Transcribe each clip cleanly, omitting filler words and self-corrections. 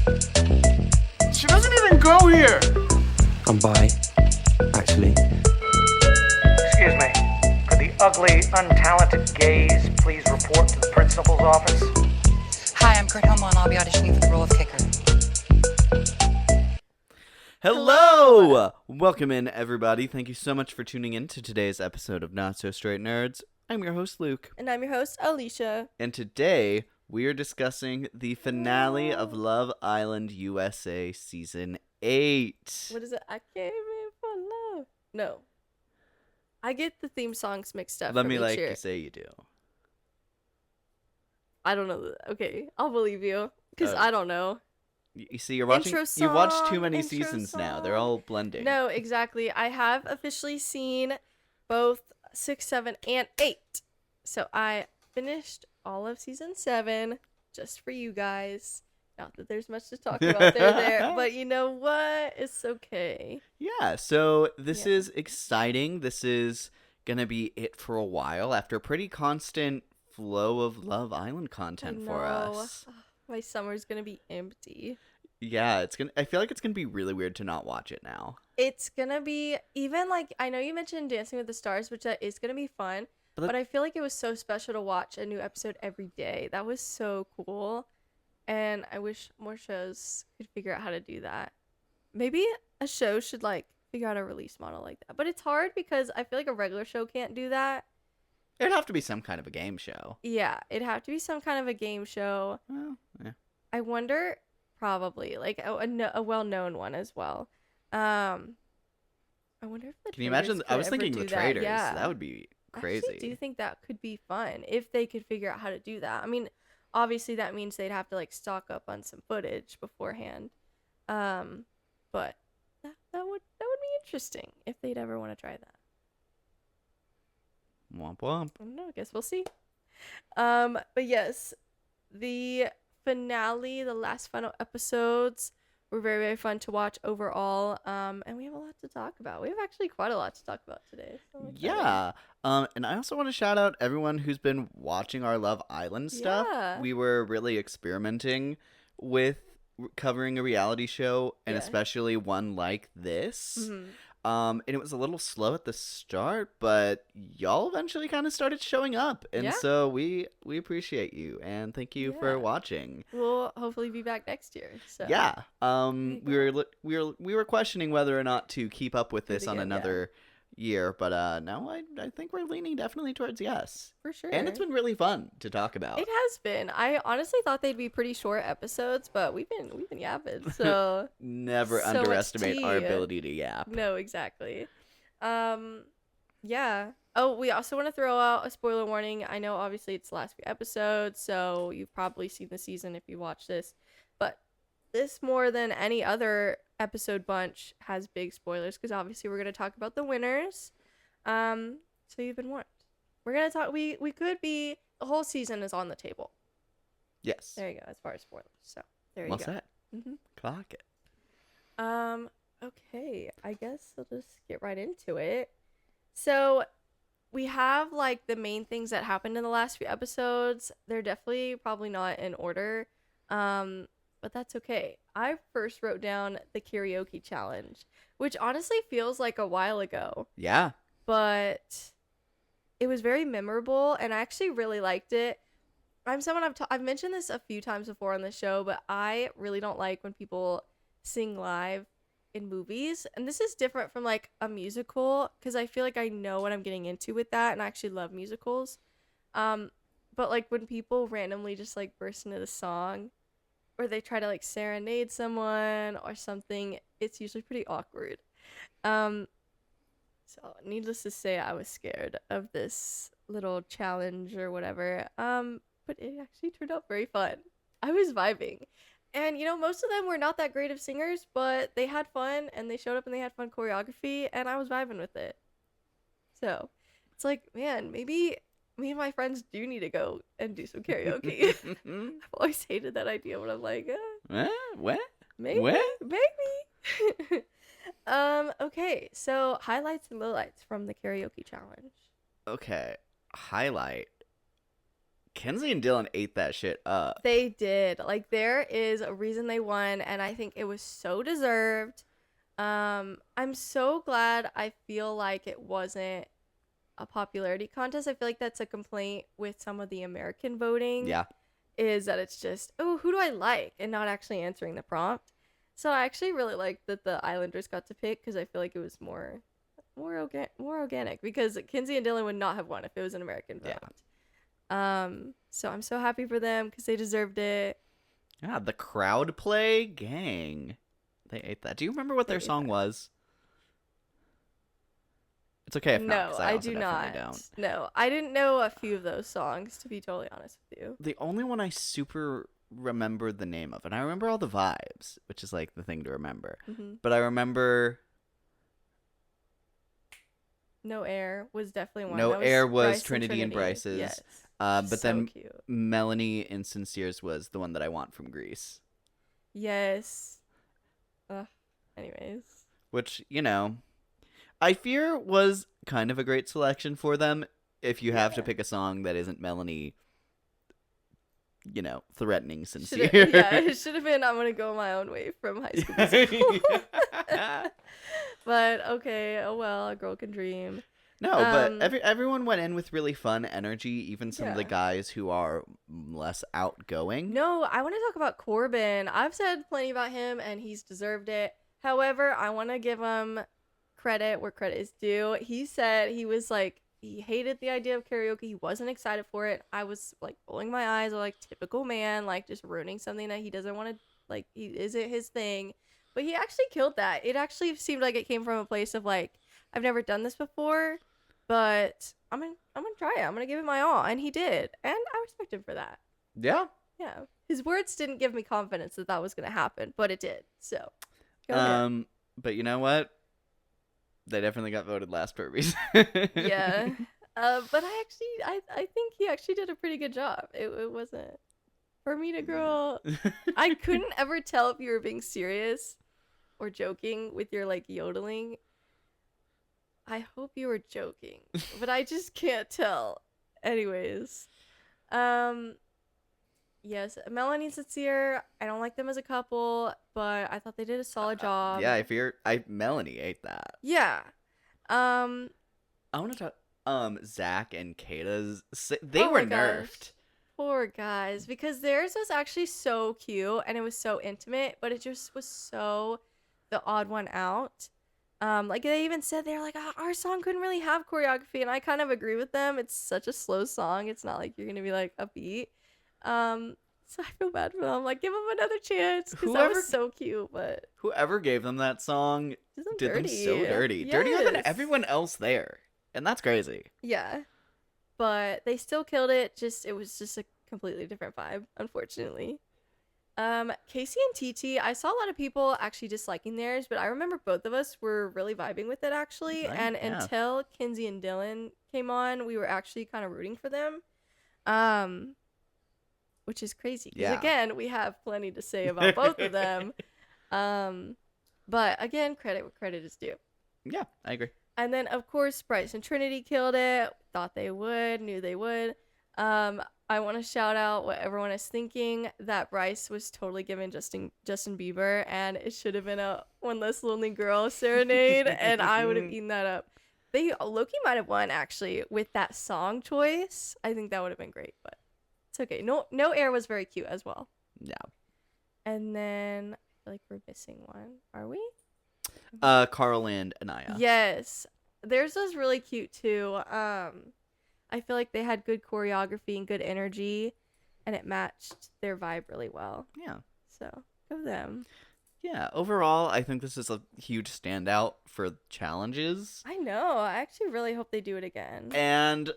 She doesn't even go here! I'm bi, actually. Excuse me. Could the ugly, untalented gays please report to the principal's office? Hi, I'm Kurt Homo, and I'll be auditioning for the role of kicker. Hello! Welcome in, everybody. Thank you so much for tuning in to today's episode of Not So Straight Nerds. I'm your host, Luke. And I'm your host, Alicia. And today, we are discussing the finale of Love Island USA Season 8. What is it? I came in for love. No. I get the theme songs mixed up. Let me each year. you say you do. I don't know. Okay, I'll believe you. Because I don't know. You see, you're watching. Intro You've watched too song, many intro seasons now. song. They're all blending. No, exactly. I have officially seen both 6, 7, and 8. So I finished all of season 7 just for you guys. Not that there's much to talk about there, but you know what? It's okay. Yeah, so this is exciting. This is gonna be it for a while after a pretty constant flow of Love Island content for us. My summer's gonna be empty. Yeah, I feel like it's gonna be really weird to not watch it now. It's gonna be even like I know you mentioned Dancing with the Stars, which that is gonna be fun. But I feel like it was so special to watch a new episode every day. That was so cool. And I wish more shows could figure out how to do that. Maybe a show should like figure out a release model like that. But it's hard because I feel like a regular show can't do that. It'd have to be some kind of a game show. Yeah, it'd have to be some kind of a game show. Well, yeah. I wonder, probably like a well-known one as well. I wonder if the Can you imagine? Traders I was could ever thinking the do Traders. Yeah. That would be crazy. I actually do think that could be fun if they could figure out how to do that. I mean, obviously that means they'd have to like stock up on some footage beforehand. But that would be interesting if they'd ever want to try that. Womp womp. I don't know. I guess we'll see. But yes, the finale, the last final episodes were very, very fun to watch overall. And we have a lot to talk about. We have actually quite a lot to talk about today. So I'm excited. Yeah. And I also want to shout out everyone who's been watching our Love Island stuff. Yeah. We were really experimenting with covering a reality show, and especially one like this. Mm-hmm. And it was a little slow at the start, but y'all eventually kind of started showing up, and so we appreciate you and thank you for watching. We'll hopefully be back next year. So Yeah. We were questioning whether or not to keep up with this on another year, but now I think we're leaning definitely towards yes. For sure. And it's been really fun to talk about. It has been. I honestly thought they'd be pretty short episodes, but we've been yapping. So Never so underestimate our tea. ability to yap. No, exactly. Yeah. Oh, we also want to throw out a spoiler warning. I know obviously it's the last few episodes, so you've probably seen the season if you watch this. But this more than any other episode bunch has big spoilers because obviously we're going to talk about the winners. So you've been warned. We're going to talk we could be the whole season is on the table. Yes. There you go as far as spoilers. So, there you Well go. said. Mm-hmm. Clock it. Okay, I guess I'll just get right into it. So, we have like the main things that happened in the last few episodes. They're definitely probably not in order. But that's okay. I first wrote down the karaoke challenge, which honestly feels like a while ago. Yeah. But it was very memorable and I actually really liked it. I'm someone I've mentioned this a few times before on the show, but I really don't like when people sing live in movies. And this is different from like a musical because I feel like I know what I'm getting into with that and I actually love musicals. But like when people randomly just like burst into the song or they try to like serenade someone or something, it's usually pretty awkward. So needless to say, I was scared of this little challenge or whatever. But it actually turned out very fun. I was vibing. And, you know, most of them were not that great of singers, but they had fun and they showed up and they had fun choreography and I was vibing with it. So it's like, man, maybe me and my friends do need to go and do some karaoke. I've always hated that idea, but I'm like, What? maybe, What? maybe. Okay, so highlights and lowlights from the karaoke challenge. Okay. Highlight. Kenzie and Dylan ate that shit up. They did. Like, there is a reason they won, and I think it was so deserved. I'm so glad. I feel like it wasn't a popularity contest. I feel like that's a complaint with some of the American voting. Yeah. Is that it's just, oh, who do I like, and not actually answering the prompt. So I actually really liked that the Islanders got to pick, because I feel like it was more organic, because Kinsey and Dylan would not have won if it was an American vote. Yeah. So I'm so happy for them because they deserved it. Yeah, the crowd play gang. They ate that. Do you remember what their song was? It's okay if not. No, 'Cause I also do definitely not. Don't. No, I didn't know a few of those songs, to be totally honest with you. The only one I super remember the name of, and I remember all the vibes, which is like the thing to remember. Mm-hmm. But I remember No Air was definitely one. No That Air was Bryce Trinity and Bryce's. Yes. But So then cute. Melanie and Sincere's was the one that I want from Greece. Yes. Anyways. Which, you know, I fear was kind of a great selection for them if you have to pick a song that isn't Melanie, you know, threatening Sincere. Yeah, it should have been I'm Gonna Go My Own Way from High School Musical. But okay, oh well, a girl can dream. No, but everyone went in with really fun energy, even some of the Yeah. guys who are less outgoing. No, I want to talk about Corbin. I've said plenty about him, and he's deserved it. However, I want to give him credit where credit is due. He said he was like, he hated the idea of karaoke. He wasn't excited for it. I was like rolling my eyes, like typical man, like just ruining something that he doesn't want to, like, he isn't his thing. But he actually killed that. It actually seemed like it came from a place of like, I've never done this before, but I'm gonna try it. I'm gonna give it my all, and he did, and I respect him for that. Yeah. Yeah, his words didn't give me confidence that that was gonna happen, but it did. So, go ahead. But you know what? They definitely got voted last for a reason. Yeah. But I think he actually did a pretty good job. It wasn't for me to girl. I couldn't ever tell if you were being serious or joking with your like yodeling. I hope you were joking, but I just can't tell. Anyways, yes, Melanie and Sincere, I don't like them as a couple, but I thought they did a solid job. Yeah, Melanie ate that. Yeah. I want to talk. Zach and Kata's. They Oh were my gosh. nerfed. Poor guys, because theirs was actually so cute and it was so intimate, but it just was so the odd one out. Like they even said they're like, our song couldn't really have choreography, and I kind of agree with them. It's such a slow song. It's not like you're gonna be like upbeat. So I feel bad for them. Like, give them another chance because that was so cute. But Whoever gave them that song did them so dirty, dirtier than Yes. everyone else there, and that's crazy. Yeah, but they still killed it. It was just a completely different vibe, unfortunately. Casey and TT, I saw a lot of people actually disliking theirs, but I remember both of us were really vibing with it actually. Right, And yeah. until Kinsey and Dylan came on, we were actually kind of rooting for them. Which is crazy because Yeah. again, we have plenty to say about both of them. But again, credit where credit is due. Yeah, I agree. And then, of course, Bryce and Trinity killed it. Thought they would, knew they would. I want to shout out what everyone is thinking, that Bryce was totally given Justin Bieber, and it should have been a One Less Lonely Girl serenade, and I would have eaten that up. Loki might have won, actually, with that song choice. I think that would have been great, but it's okay. No Air was very cute as well. Yeah. And then, I feel like we're missing one. Are we? Carl and Anaya. Yes. Theirs was really cute too. I feel like they had good choreography and good energy, and it matched their vibe really well. Yeah. So, go them. Yeah, overall, I think this is a huge standout for challenges. I know. I actually really hope they do it again. And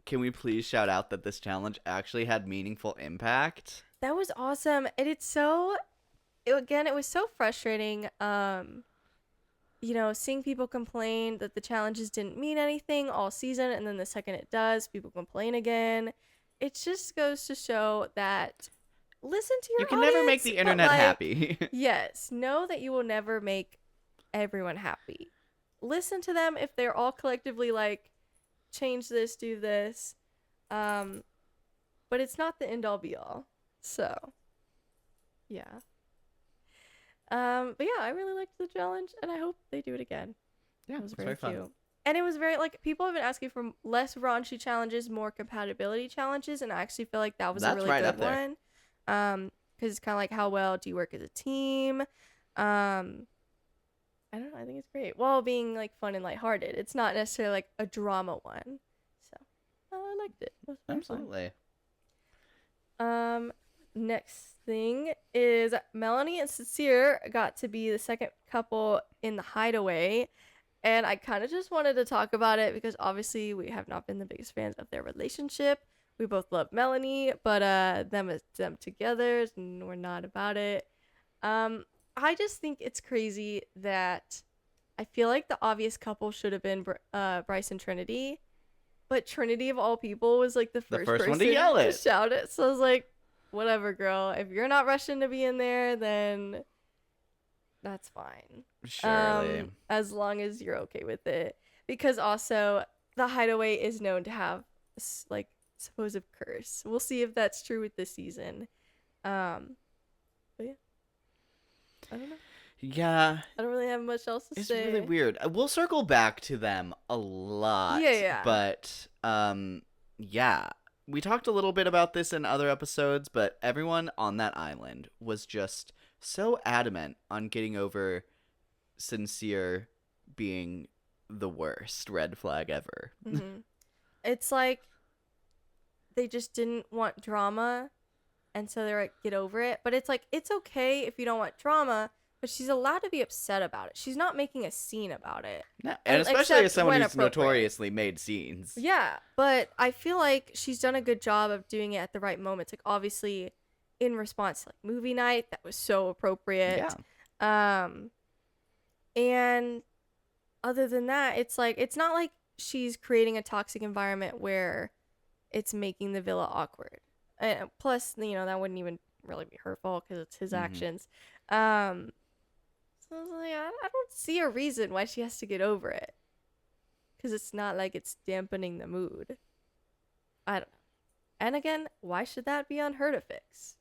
can we please shout out that this challenge actually had meaningful impact? That was awesome. And it was so frustrating. Seeing people complain that the challenges didn't mean anything all season, and then the second it does, people complain again. It just goes to show that listen to your You can never make audience, the but, internet like, happy. Yes, know that you will never make everyone happy. Listen to them if they're all collectively like, change this, do this. But but it's not the end all be all. So, yeah. But yeah, I really liked the challenge, and I hope they do it again. Yeah, It was it's very very cute. fun. And it was very, like, people have been asking for less raunchy challenges, more compatibility challenges, and I actually feel like that was a That's really right good up there. one. Because it's kind of like, how well do you work as a team? I don't know, I think it's great. While being, like, fun and lighthearted. It's not necessarily, like, a drama one. So, I liked it. It was very fun. Absolutely. Next thing is Melanie and Sincere got to be the second couple in the hideaway. And I kind of just wanted to talk about it because obviously we have not been the biggest fans of their relationship. We both love Melanie, but them together, we're not about it. I just think it's crazy that I feel like the obvious couple should have been Bryce and Trinity, but Trinity of all people was like the first first one person to yell it. shout it. So I was like, whatever, girl. If you're not rushing to be in there, then that's fine. Surely. As long as you're okay with it. Because also, the hideaway is known to have, like, supposed curse. We'll see if that's true with this season. But yeah. I don't know. Yeah. I don't really have much else to It's say. really weird. We'll circle back to them a lot. Yeah. But, yeah. We talked a little bit about this in other episodes, but everyone on that island was just so adamant on getting over Sincere being the worst red flag ever. Mm-hmm. It's like they just didn't want drama, and so they're like, get over it. But it's like, it's okay if you don't want drama, but she's allowed to be upset about it. She's not making a scene about it. No, and especially except as someone when who's appropriate. notoriously made scenes. Yeah, but I feel like she's done a good job of doing it at the right moments. Like, obviously, in response to, like, movie night, that was so appropriate. Yeah. And other than that, it's like, it's not like she's creating a toxic environment where it's making the villa awkward. And plus, you know, that wouldn't even really be her fault because it's his actions. So I was like, I don't see a reason why she has to get over it. Because it's not like it's dampening the mood. I don't know. And again, why should that be on her to fix?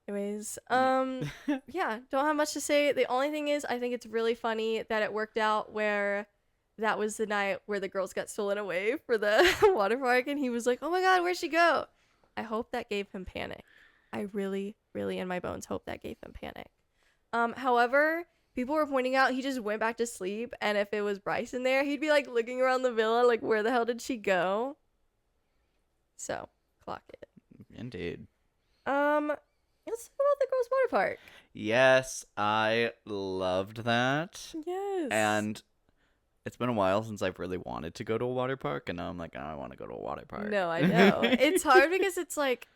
Anyways, yeah, don't have much to say. The only thing is, I think it's really funny that it worked out where that was the night where the girls got stolen away for the water park, and he was like, oh my god, where'd she go? I hope that gave him panic. I really, really, in my bones, hope that gave him panic. However, people were pointing out he just went back to sleep, and if it was Bryce in there, he'd be like looking around the villa, like, where the hell did she go? So, clock it. Indeed. Let's talk about the girls' water park. Yes, I loved that. Yes. And it's been a while since I've really wanted to go to a water park, and now I'm like, oh, I want to go to a water park. No, I know. It's hard because it's like,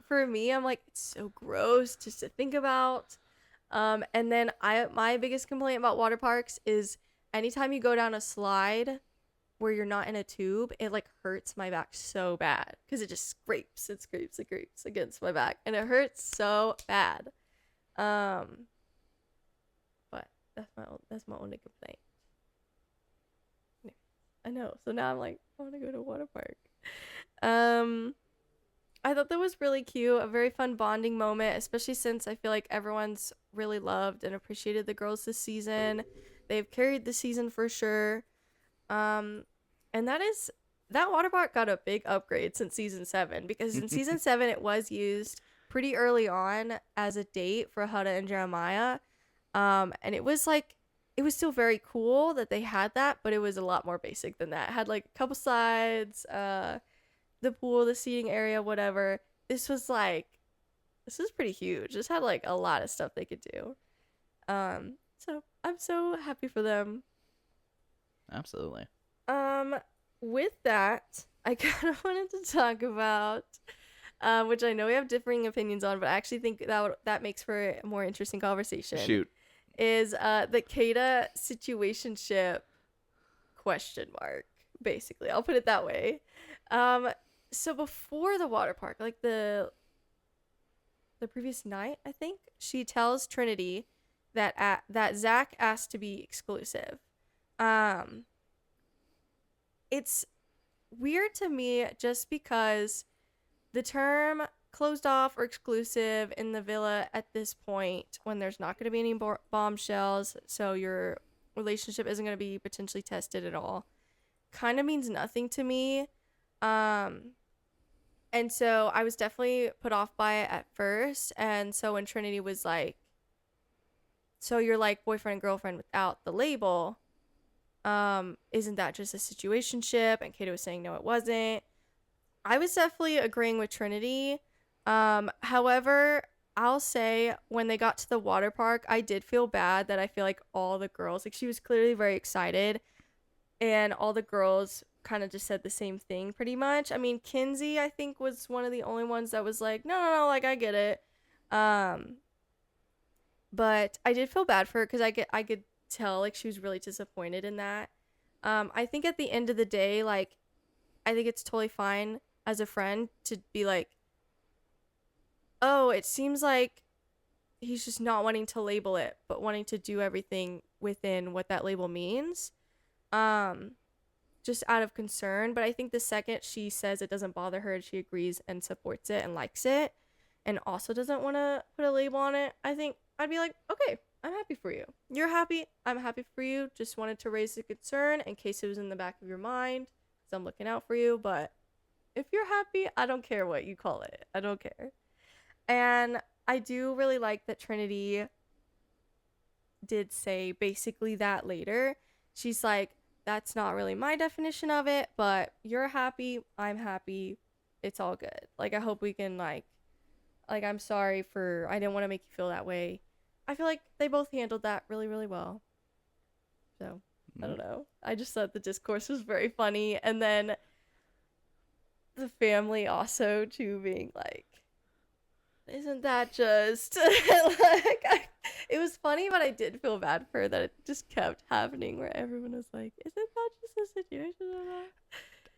for me, I'm like, it's so gross just to think about. And then my biggest complaint about water parks is anytime you go down a slide where you're not in a tube, it like hurts my back so bad because it just scrapes against my back, and it hurts so bad. But that's my only complaint. I know. So now I'm like, I want to go to a water park. I thought that was really cute, a very fun bonding moment, especially since I feel like everyone's really loved and appreciated the girls this season. They've carried the season for sure. And that water park got a big upgrade since season 7, because in season 7 it was used pretty early on as a date for Huda and Jeremiah. And it was still very cool that they had that, but it was a lot more basic than that. It had like a couple sides, the pool, the seating area, whatever. This was pretty huge. This had like a lot of stuff they could do. So I'm so happy for them. Absolutely. With that, I kind of wanted to talk about, which I know we have differing opinions on, but I actually think that makes for a more interesting conversation. Shoot. Is the Kata situationship ? Basically, I'll put it that way. So before the water park, like the previous night, I think she tells Trinity that Zach asked to be exclusive. It's weird to me just because the term closed off or exclusive in the villa at this point, when there's not going to be any bombshells, so your relationship isn't going to be potentially tested at all, kind of means nothing to me. And so I was definitely put off by it at first. And so when Trinity was like, so you're like boyfriend and girlfriend without the label, isn't that just a situationship? And Kato was saying no, it wasn't. I was definitely agreeing with Trinity. However, I'll say when they got to the water park, I did feel bad that I feel like all the girls, like she was clearly very excited, and all the girls kind of just said the same thing pretty much. I mean, Kinsey, I think, was one of the only ones that was like, no, like I get it. But I did feel bad for her because I could tell like she was really disappointed in that. I think at the end of the day, like, I think it's totally fine as a friend to be like, oh, it seems like he's just not wanting to label it, but wanting to do everything within what that label means. Just out of concern. But I think the second she says it doesn't bother her, she agrees and supports it and likes it, and also doesn't want to put a label on it, I think I'd be like, okay, I'm happy for you. You're happy. I'm happy for you. Just wanted to raise the concern in case it was in the back of your mind, because I'm looking out for you. But if you're happy, I don't care what you call it. I don't care. And I do really like that Trinity did say basically that later. She's like, that's not really my definition of it, but you're happy, I'm happy, it's all good. Like, I hope we can, like, I'm sorry for, I didn't want to make you feel that way. I feel like they both handled that really, really well. So, I don't know. I just thought the discourse was very funny. And then the family also, too, being like, isn't that just it was funny, but I did feel bad for her that it just kept happening where everyone was like, isn't that just a situation or not?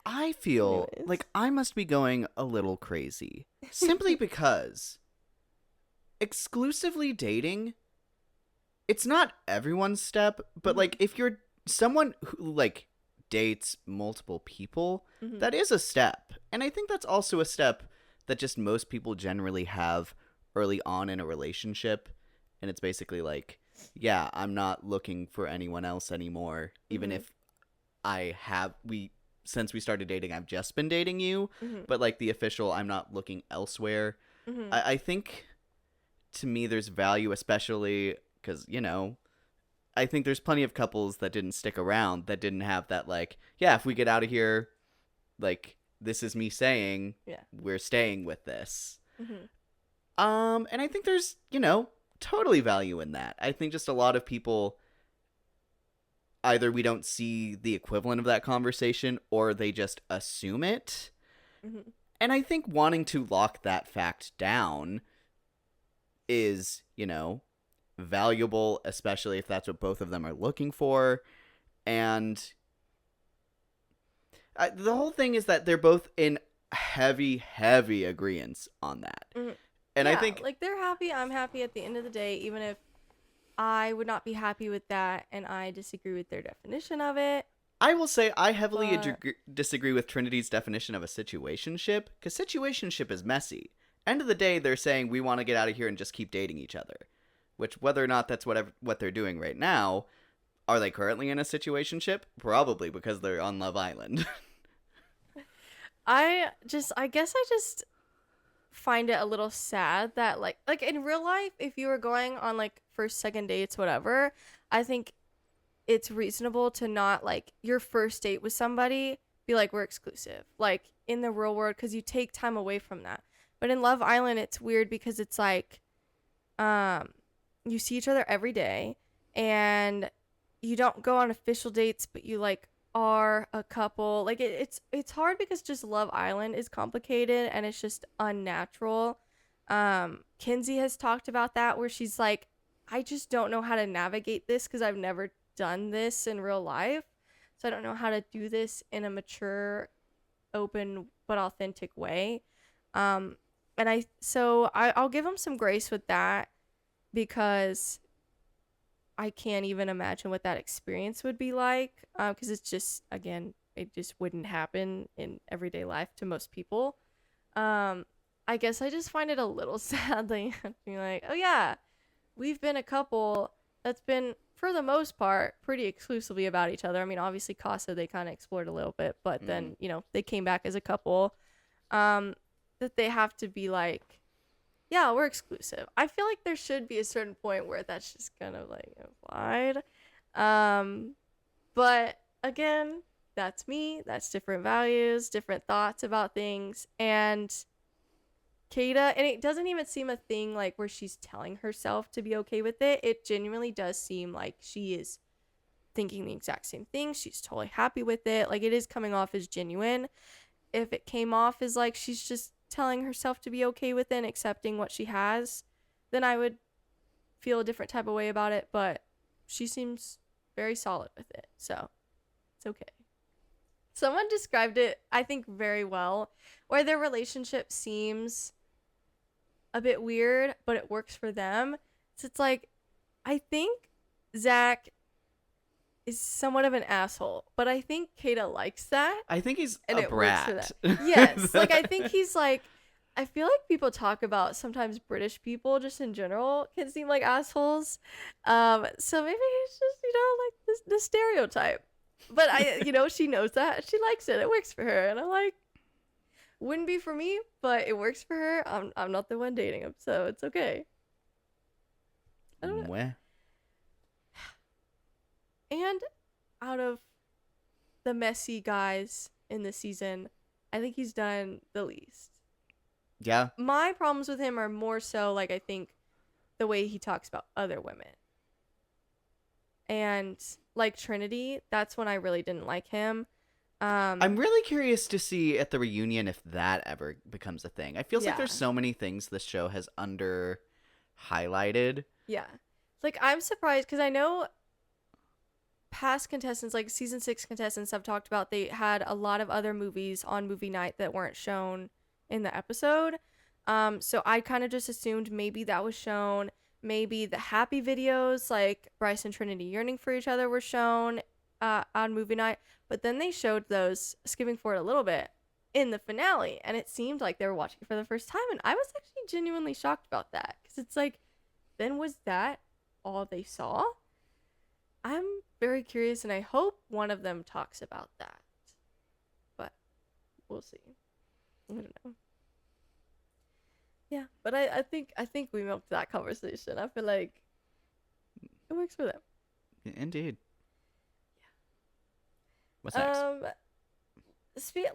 I feel Anyways. like I must be going a little crazy simply because exclusively dating, it's not everyone's step, but like if you're someone who like dates multiple people, that is a step. And I think that's also a step that just most people generally have early on in a relationship. And it's basically like, yeah, I'm not looking for anyone else anymore. Even if since we started dating, I've just been dating you. But like the official, I'm not looking elsewhere. I think to me there's value, especially because, you know, I think there's plenty of couples that didn't stick around, that didn't have that like, yeah, if we get out of here, like, this is me saying, we're staying with this. And I think there's, you know, totally value in that. I think just a lot of people, either we don't see the equivalent of that conversation or they just assume it. And I think wanting to lock that fact down is, you know, valuable, especially if that's what both of them are looking for. And the whole thing is that they're both in heavy agreement on that. And I think, like, they're happy, I'm happy at the end of the day, even if I would not be happy with that and I disagree with their definition of it. I will say I heavily disagree with Trinity's definition of a situationship, because situationship is messy. End of the day, they're saying we want to get out of here and just keep dating each other. Which, whether or not that's what they're doing right now, are they currently in a situationship? Probably, because they're on Love Island. I guess I just find it a little sad that like in real life, if you were going on like first, second dates, whatever, I think it's reasonable to not like your first date with somebody be like, we're exclusive, like in the real world, because you take time away from that. But in Love Island, it's weird because it's like you see each other every day and you don't go on official dates, but you like are a couple. Like it's hard because just Love Island is complicated and it's just unnatural. Kinsey has talked about that, where she's like, I just don't know how to navigate this because I've never done this in real life, so I don't know how to do this in a mature, open but authentic way. And I'll give them some grace with that, because I can't even imagine what that experience would be like, because it's just, again, it just wouldn't happen in everyday life to most people. I guess I just find it a little sad that you have to be like, oh yeah, we've been a couple that's been, for the most part, pretty exclusively about each other. I mean, obviously Casa, they kind of explored a little bit, but then, you know, they came back as a couple. That they have to be like, yeah, we're exclusive. I feel like there should be a certain point where that's just kind of like implied. But again, that's me. That's different values, different thoughts about things. And Kata, and it doesn't even seem a thing like where she's telling herself to be okay with it. It genuinely does seem like she is thinking the exact same thing. She's totally happy with it. Like, it is coming off as genuine. If it came off as like she's just telling herself to be okay with it and accepting what she has, then I would feel a different type of way about it. But she seems very solid with it, so it's okay. Someone described it, I think, very well, where their relationship seems a bit weird, but it works for them. So it's like, I think Zach is somewhat of an asshole, but I think Kata likes that. I think he's and a it brat. works for that. Yes, like I think he's like, I feel like people talk about sometimes British people just in general can seem like assholes. So maybe he's just, you know, like the stereotype. But she knows that. She likes it. It works for her. And I'm like, wouldn't be for me, but it works for her. I'm not the one dating him, so it's okay. I don't know. Mwah. And out of the messy guys in this season, I think he's done the least. Yeah. My problems with him are more so like, I think, the way he talks about other women. And like Trinity, that's when I really didn't like him. I'm really curious to see at the reunion if that ever becomes a thing. I feels like Yeah. there's so many things this show has under highlighted. Yeah. Like, I'm surprised because I know past contestants, like season 6 contestants, have talked about they had a lot of other movies on movie night that weren't shown in the episode. So I kind of just assumed maybe that was shown. Maybe the happy videos, like Bryce and Trinity yearning for each other, were shown on movie night. But then they showed those, skipping forward a little bit, in the finale. And it seemed like they were watching it for the first time. And I was actually genuinely shocked about that. Because it's like, then was that all they saw? I'm very curious, and I hope one of them talks about that. But we'll see. I don't know. Yeah, but I think we milked that conversation. I feel like it works for them. Indeed. What's next?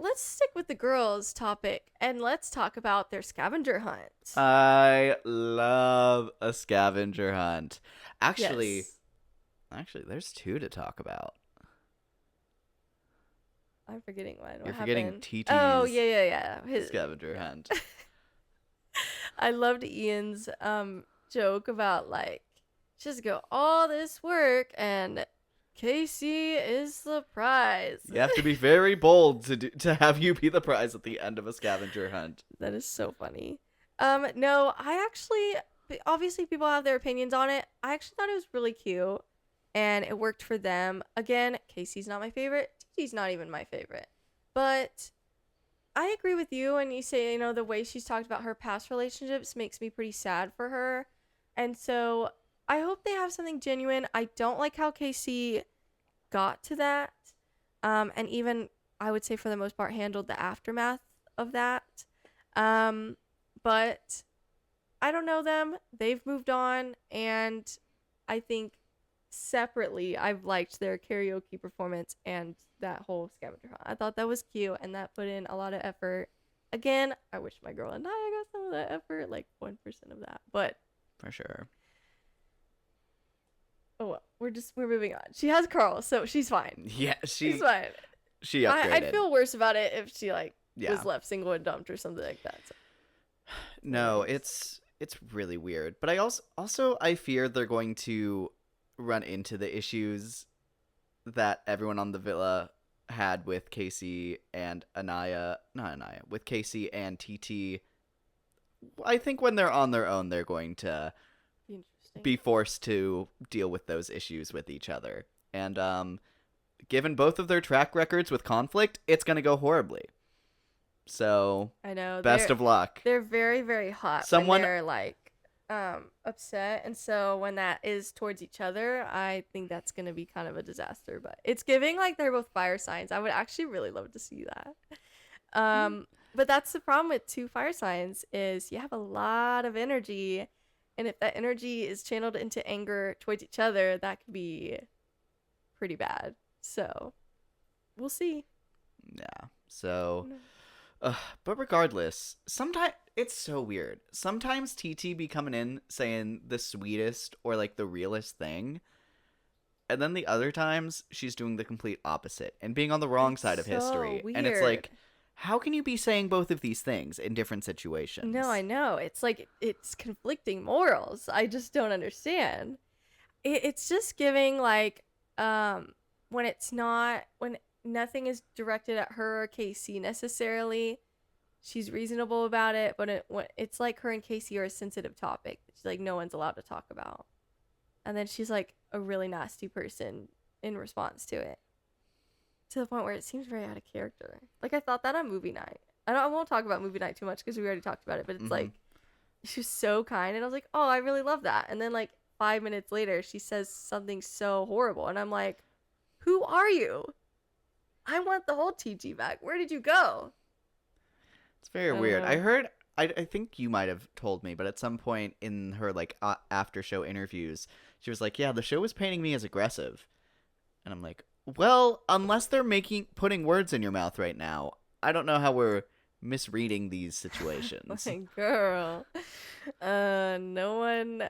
Let's stick with the girls' topic, and let's talk about their scavenger hunt. I love a scavenger hunt. Actually, there's 2 to talk about. I'm forgetting one. You're What forgetting happened? TT's Oh, yeah. His scavenger hunt. I loved Ian's joke about, like, just go all this work and Casey is the prize. You have to be very bold to have you be the prize at the end of a scavenger hunt. That is so funny. No, I actually, obviously people have their opinions on it. I actually thought it was really cute and it worked for them. Again, Casey's not my favorite. TT's not even my favorite. But I agree with you when you say, the way she's talked about her past relationships makes me pretty sad for her. And so I hope they have something genuine. I don't like how Casey got to that. And even, I would say for the most part, handled the aftermath of that. But I don't know them. They've moved on. And I think separately, I've liked their karaoke performance and that whole scavenger hunt. I thought that was cute and that put in a lot of effort. Again, I wish my girl and I got some of that effort, like 1% of that. But for sure. Oh well, we're moving on. She has Carl, so she's fine. Yeah, she's fine. She upgraded. I'd feel worse about it if she Yeah. was left single and dumped or something like that. So. No, it's really weird. But I also I fear they're going to run into the issues that everyone on the villa had with Casey and with Casey and TT. I think when they're on their own, they're going to be forced to deal with those issues with each other. And given both of their track records with conflict, it's going to go horribly. So, I know. best of luck. They're very, very hot Someone- when they're like upset, and so when that is towards each other, I think that's gonna be kind of a disaster. But it's giving like they're both fire signs. I would actually really love to see that. But that's the problem with two fire signs is you have a lot of energy, and if that energy is channeled into anger towards each other, that could be pretty bad. So we'll see. Yeah. So, but regardless, sometimes it's so weird. Sometimes TT be coming in saying the sweetest or like the realest thing, and then the other times she's doing the complete opposite and being on the wrong side of so history. And it's weird. like, how can you be saying both of these things in different situations? No, I know. It's like it's conflicting morals. I just don't understand. It's just giving like when it's not when nothing is directed at her or Casey necessarily. She's reasonable about it, but it's like her and Casey are a sensitive topic. She's like no one's allowed to talk about. And then she's like a really nasty person in response to it. To the point where it seems very out of character. Like I thought that on movie night. I won't talk about movie night too much because we already talked about it, but it's like she was so kind and I was like, "Oh, I really love that." And then like 5 minutes later, she says something so horrible and I'm like, "Who are you? I want the whole TG back. Where did you go?" It's very weird. I heard, I think you might have told me, but at some point in her like after show interviews, she was like, "Yeah, the show was painting me as aggressive," and I'm like, well, unless they're putting words in your mouth right now, I don't know how we're misreading these situations. Like, girl, no one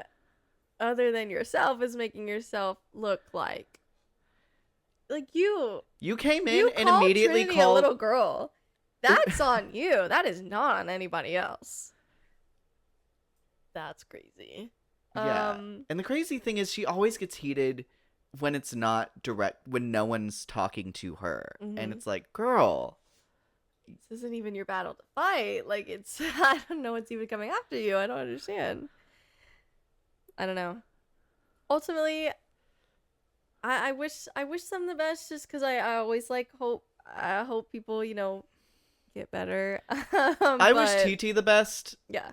other than yourself is making yourself look like you. You came in You and called immediately Trinity called a little girl. That's on you. That is not on anybody else. That's crazy. Yeah. And the crazy thing is she always gets heated when it's not direct, when no one's talking to her. And it's like, girl, this isn't even your battle to fight. Like, it's, I don't know what's even coming after you. I don't understand. I don't know. Ultimately, I wish them the best just because I always like hope. I hope people, get better. I wish TT the best. Yeah.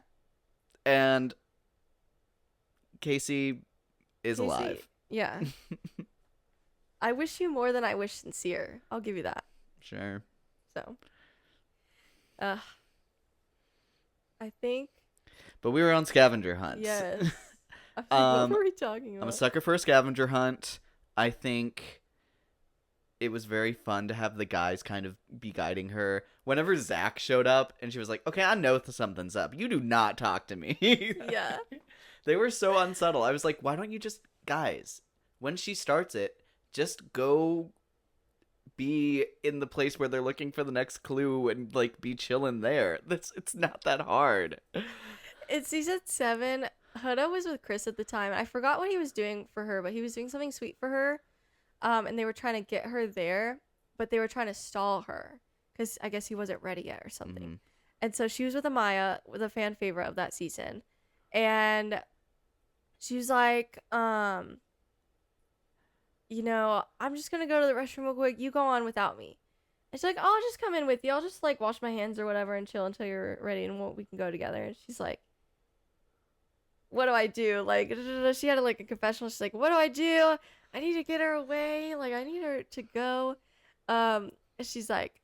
And Casey is Casey, alive. Yeah. I wish you more than I wish Sincere. I'll give you that. Sure. So, I think. But we were on scavenger hunts. Yes. What were we talking about? I'm a sucker for a scavenger hunt. I think it was very fun to have the guys kind of be guiding her. Whenever Zach showed up and she was like, "Okay, I know something's up. You do not talk to me." Yeah. They were so unsubtle. I was like, why don't you just, guys, when she starts it, just go be in the place where they're looking for the next clue and like be chilling there. It's not that hard. It's season 7. Huda was with Chris at the time. I forgot what he was doing for her, but he was doing something sweet for her. And they were trying to get her there, but they were trying to stall her because I guess he wasn't ready yet or something. And so she was with Amaya, with a fan favorite of that season. And she was like, I'm just going to go to the restroom real quick. You go on without me. And she's like, oh, I'll just come in with you. I'll just like wash my hands or whatever and chill until you're ready and we can go together. And she's like, what do I do? Like, she had like a confessional. She's like, what do I do? I need to get her away. Like, I need her to go. And she's like,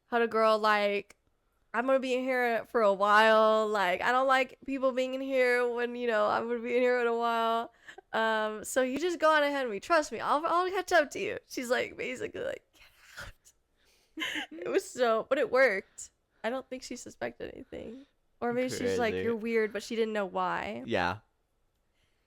how to girl, like, I'm going to be in here for a while. Like, I don't like people being in here when, I'm going to be in here in a while. So you just go on ahead of me. Trust me. I'll catch up to you. She's like, basically like, get out. It was but it worked. I don't think she suspected anything. Or maybe she's like, you're weird, but she didn't know why. Yeah.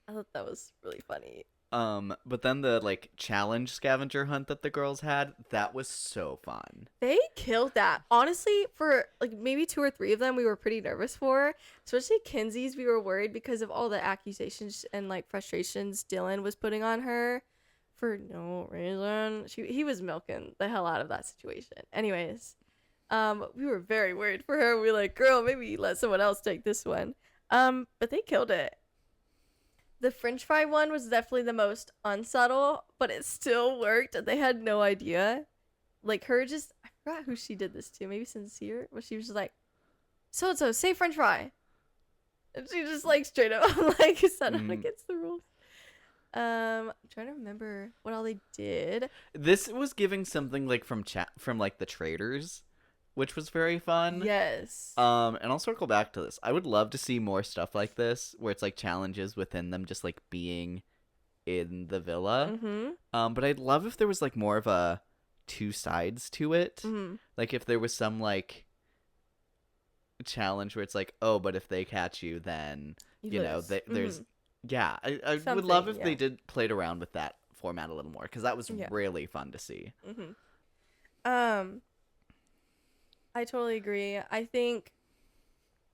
I thought that was really funny. But then the like challenge scavenger hunt that the girls had, that was so fun. They killed that. Honestly, for like maybe 2 or 3 of them we were pretty nervous for. Especially Kenzie's, we were worried because of all the accusations and like frustrations Dylan was putting on her for no reason. He was milking the hell out of that situation. Anyways, we were very worried for her. We were like, girl, maybe let someone else take this one. But they killed it. The French fry one was definitely the most unsubtle, but it still worked. They had no idea. Like her just, I forgot who she did this to. Maybe Sincere, but she was just like, so and so, say French fry, and she just like straight up like set out against the rules. I'm trying to remember what all they did. This was giving something like from like the traders, which was very fun. Yes. And I'll circle back to this. I would love to see more stuff like this, where it's like challenges within them, just like being in the villa. Mm-hmm. But I'd love if there was like more of a two sides to it. Mm-hmm. Like if there was some like challenge where it's like, oh, but if they catch you, then you know lose. there's yeah. I would Something, love if yeah. they did played around with that format a little more, because that was Yeah. really fun to see. Mm-hmm. I totally agree. I think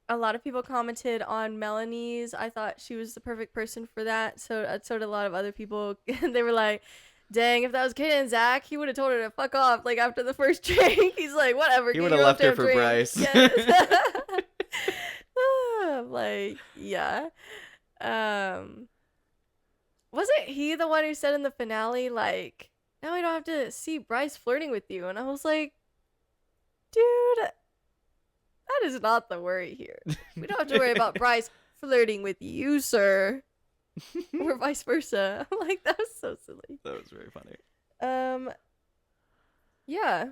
a lot of people commented on Melanie's. I thought she was the perfect person for that. So did a lot of other people. They were like, dang, if that was Kaden Zach, he would have told her to fuck off like after the first drink. He's like, whatever. He get would have your left her own for drink. Bryce. Yes. Like, yeah. Wasn't he the one who said in the finale, like, now we don't have to see Bryce flirting with you? And I was like, dude, that is not the worry here. We don't have to worry about Bryce flirting with you, sir. Or vice versa. I'm like, that was so silly. That was very funny. Yeah.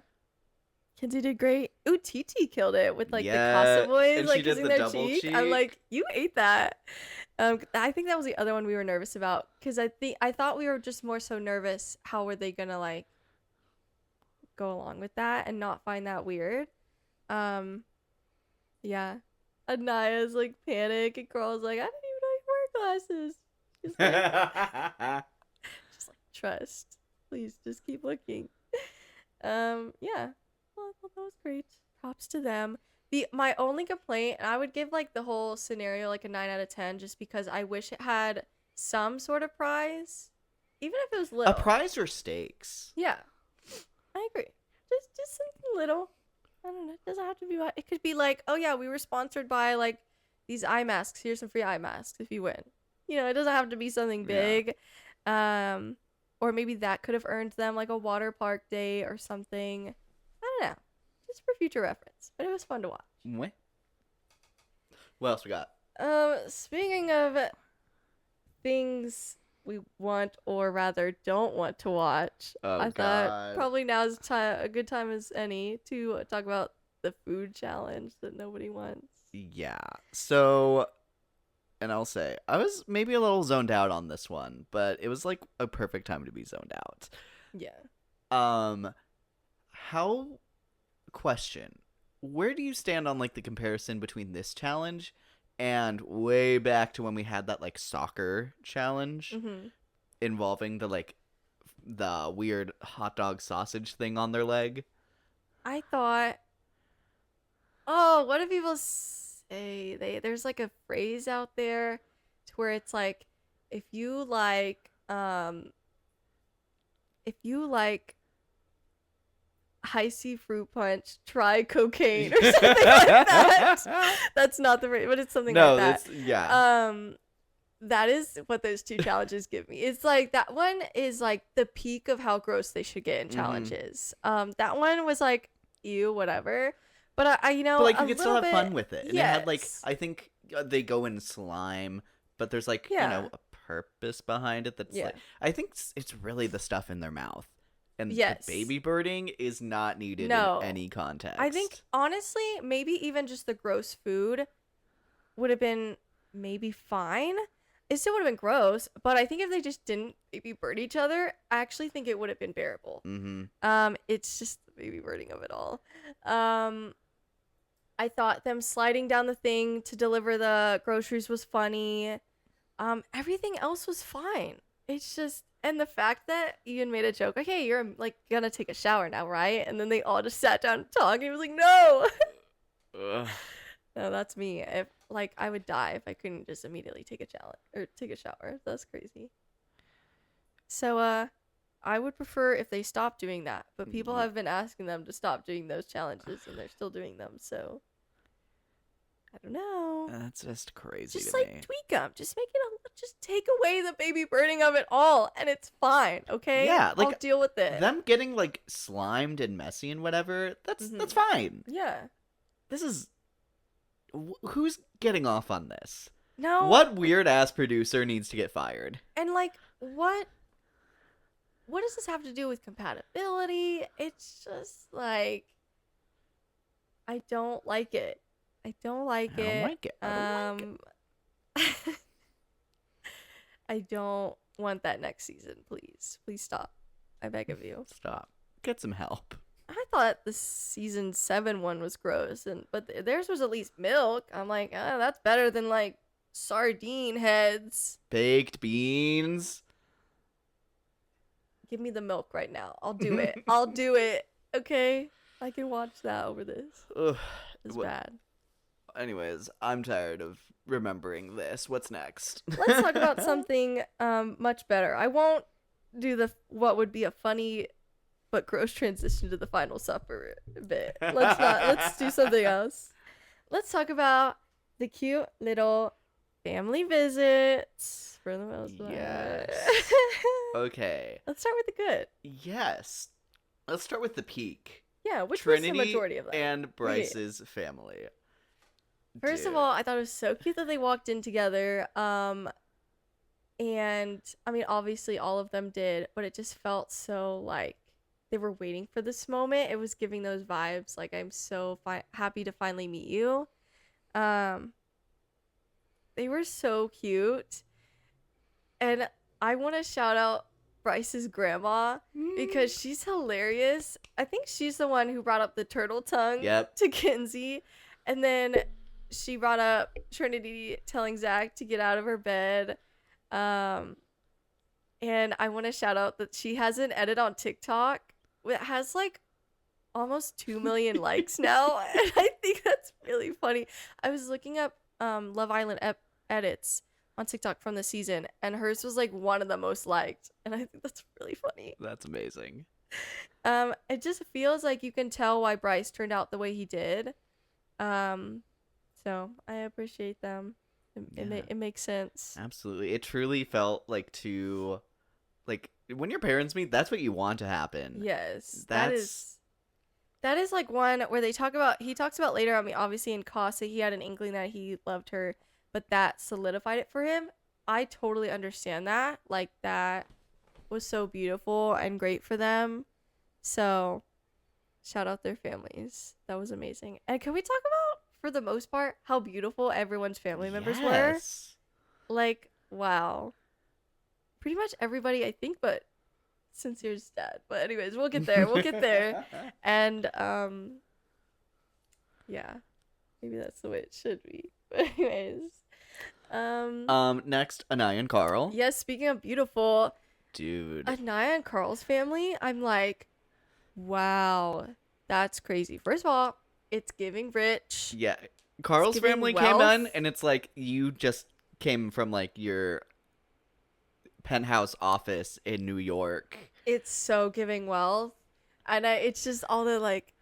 Kenzie did great. Ooh, Titi killed it with like Yeah, the Casa boys and like she did kissing the their double cheek. cheek. I'm like, you ate that. I think that was the other one we were nervous about, because I thought we were just more so nervous. How were they gonna like go along with that and not find that weird? Yeah. Anaya's like panic, and Carl's like, I didn't even know you wear glasses. She's like, just like, trust. Please just keep looking. Yeah. Well, I thought that was great. Props to them. My only complaint, and I would give like the whole scenario like a 9 out of 10, just because I wish it had some sort of prize, even if it was little. A prize or stakes? Yeah, I agree. Just something little. I don't know. It doesn't have to be. It could be like, oh yeah, we were sponsored by like these eye masks. Here's some free eye masks if you win. You know, it doesn't have to be something big. Or maybe that could have earned them like a water park day or something. I don't know. Just for future reference. But it was fun to watch. What else we got? Speaking of things we want, or rather don't want to watch, Oh, I God. thought probably now is a good time as any to talk about the food challenge that nobody wants. Yeah. So, and I'll say, I was maybe a little zoned out on this one, but it was like a perfect time to be zoned out. Yeah. Question. Where do you stand on like the comparison between this challenge and way back to when we had that like soccer challenge involving the weird hot dog sausage thing on their leg? I thought, oh, what do people say? There's like a phrase out there to where it's like, if you like high C fruit punch, try cocaine or something like that. That's not the phrase, but it's something No, like that. that's yeah. That is what those two challenges give me. It's like that one is like the peak of how gross they should get in challenges. That one was like, ew, whatever. But I you know, But like you a could still have little fun bit- with it. And yes. it had like, I think they go in slime, but there's like, you know, a purpose behind it that's like, I think it's really the stuff in their mouth. And Yes. the baby birding is not needed No. in any context. I think honestly, maybe even just the gross food would have been maybe fine. It still would have been gross, but I think if they just didn't baby bird each other, I actually think it would have been bearable. It's just the baby birding of it all. I thought them sliding down the thing to deliver the groceries was funny. Everything else was fine. It's just, and the fact that Ian made a joke, like, hey, you're like gonna take a shower now, right? And then they all just sat down and talked, and he was like, no. Ugh. No, that's me. If like I would die if I couldn't just immediately take a challenge or take a shower. That's crazy. So I would prefer if they stopped doing that. But people have been asking them to stop doing those challenges, and they're still doing them. So I don't know. That's just crazy Just to like me. tweak them. Just make it. Just take away the baby burning of it all, and it's fine. Okay. Yeah, like, I'll deal with it. Them getting like slimed and messy and whatever. That's fine. Yeah. This is who's getting off on this? No. What weird ass producer needs to get fired? And like, what does this have to do with compatibility? It's just like, I don't like it. I don't like I it. don't like it. I don't like it. I don't want that next season. Please stop. I beg of you. Stop. Get some help. I thought the season 7 one was gross, but theirs was at least milk. I'm like, that's better than like sardine heads. Baked beans. Give me the milk right now. I'll do it. I'll do it. Okay? I can watch that over this. Ugh. It's What- bad. Anyways, I'm tired of remembering this. What's next? Let's talk about something much better. I won't do what would be a funny but gross transition to the final supper bit. Let's do something else. Let's talk about the cute little family visits for the most part. Yes. Okay. Let's start with the good. Yes. Let's start with the peak. Yeah, which Trinity was the majority of them. and Bryce's family. First of all, I thought it was so cute that they walked in together. And I mean, obviously all of them did, but it just felt so like they were waiting for this moment. It was giving those vibes like, I'm so happy to finally meet you. They were so cute. And I want to shout out Bryce's grandma because she's hilarious. I think she's the one who brought up the turtle tongue to Kinsey. And then she brought up Trinity telling Zach to get out of her bed. And I want to shout out that she has an edit on TikTok that has like almost 2 million likes now. And I think that's really funny. I was looking up Love Island edits on TikTok from the season, and hers was like one of the most liked. And I think that's really funny. That's amazing. It just feels like you can tell why Bryce turned out the way he did. So I appreciate them. It makes sense. Absolutely. It truly felt like when your parents meet, that's what you want to happen. Yes. That's That is like one where he talks about later, I mean, obviously in Casa, he had an inkling that he loved her, but that solidified it for him. I totally understand that. Like, that was so beautiful and great for them. So, shout out their families. That was amazing. And can we talk about, for the most part, how beautiful everyone's family members were? Yes. Like, wow. Pretty much everybody, I think, but Sincere's dad. But anyways, we'll get there. And, yeah. Maybe that's the way it should be. But anyways. Next, Anaya and Carl. Yes, speaking of beautiful, Dude. Anaya and Carl's family, I'm like, wow, that's crazy. First of all, it's giving rich. Yeah. Carl's giving family wealth. came in, and it's like you just came from like your penthouse office in New York. It's so giving wealth. And it's just all the like,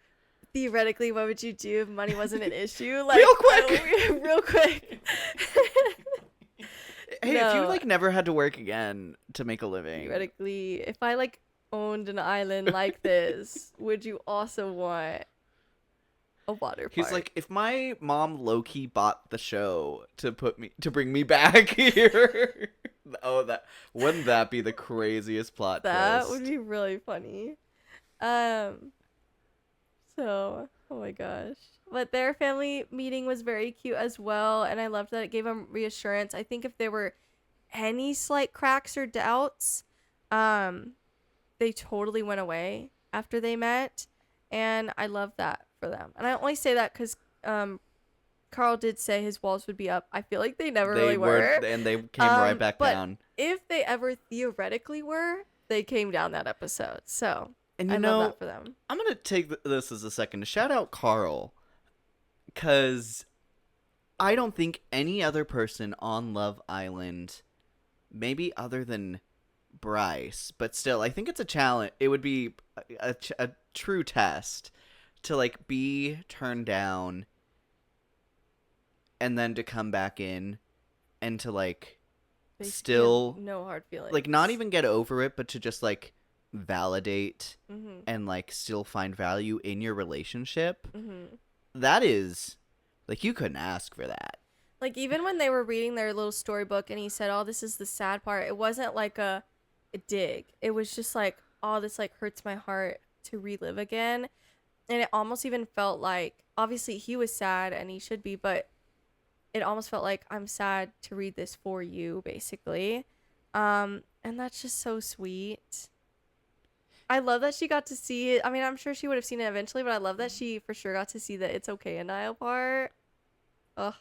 theoretically, what would you do if money wasn't an issue? Like, Real quick. real quick. Hey, if you No. like never had to work again to make a living. Theoretically, if I like owned an island like this, would you also want a water park? He's like, if my mom low-key bought the show to bring me back here. Wouldn't that be the craziest plot that twist? would be really funny. So, oh my gosh. But their family meeting was very cute as well, and I loved that it gave them reassurance. I think if there were any slight cracks or doubts, they totally went away after they met, and I love that for them. And I only say that because Carl did say his walls would be up. I feel like they never really were. And they came right back but down. If they ever theoretically were, they came down that episode. So And I you love know, that for them. I'm going to take this as a second to shout out Carl. Because I don't think any other person on Love Island, maybe other than Bryce, but still, I think it's a challenge. It would be a true test to like be turned down and then to come back in and to like Basically, still no hard feelings. like not even get over it, but to just like validate Mm-hmm. and like still find value in your relationship. Mm-hmm. That is like you couldn't ask for that. Like, even when they were reading their little storybook and he said, oh, this is the sad part, it wasn't like a dig. It was just like, oh, this like hurts my heart to relive again. And it almost even felt like, obviously he was sad and he should be, but it almost felt like, I'm sad to read this for you, basically. And that's just so sweet. I love that she got to see it. I mean, I'm sure she would have seen it eventually, but I love that she for sure got to see the It's Okay and Niall part. Ugh.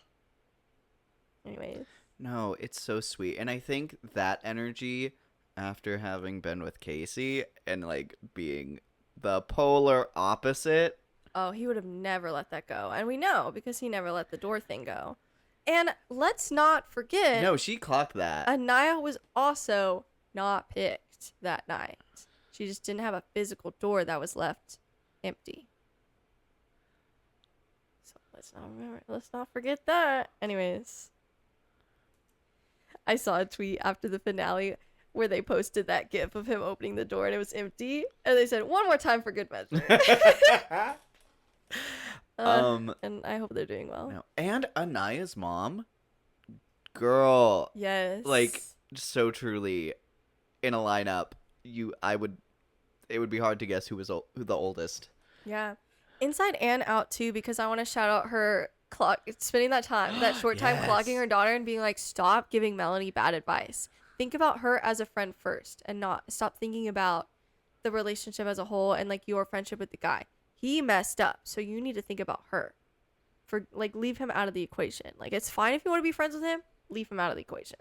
Anyways. No, it's so sweet. And I think that energy after having been with Casey and like being the polar opposite. Oh, he would have never let that go. And we know because he never let the door thing go. And let's not forget, No, she clocked that. Anaya was also not picked that night. She just didn't have a physical door that was left empty. So let's not forget that. Anyways. I saw a tweet after the finale where they posted that gif of him opening the door and it was empty. And they said, one more time for good measure. And I hope they're doing well. No. And Anaya's mom, girl, Yes. like so truly in a lineup, it would be hard to guess who the oldest. Yeah. Inside and out too, because I want to shout out her spending that short time Yes. clocking her daughter and being like, stop giving Melanie bad advice. Think about her as a friend first and not stop thinking about the relationship as a whole and like your friendship with the guy. He messed up, so you need to think about her. For like, leave him out of the equation. Like, it's fine if you want to be friends with him, leave him out of the equation.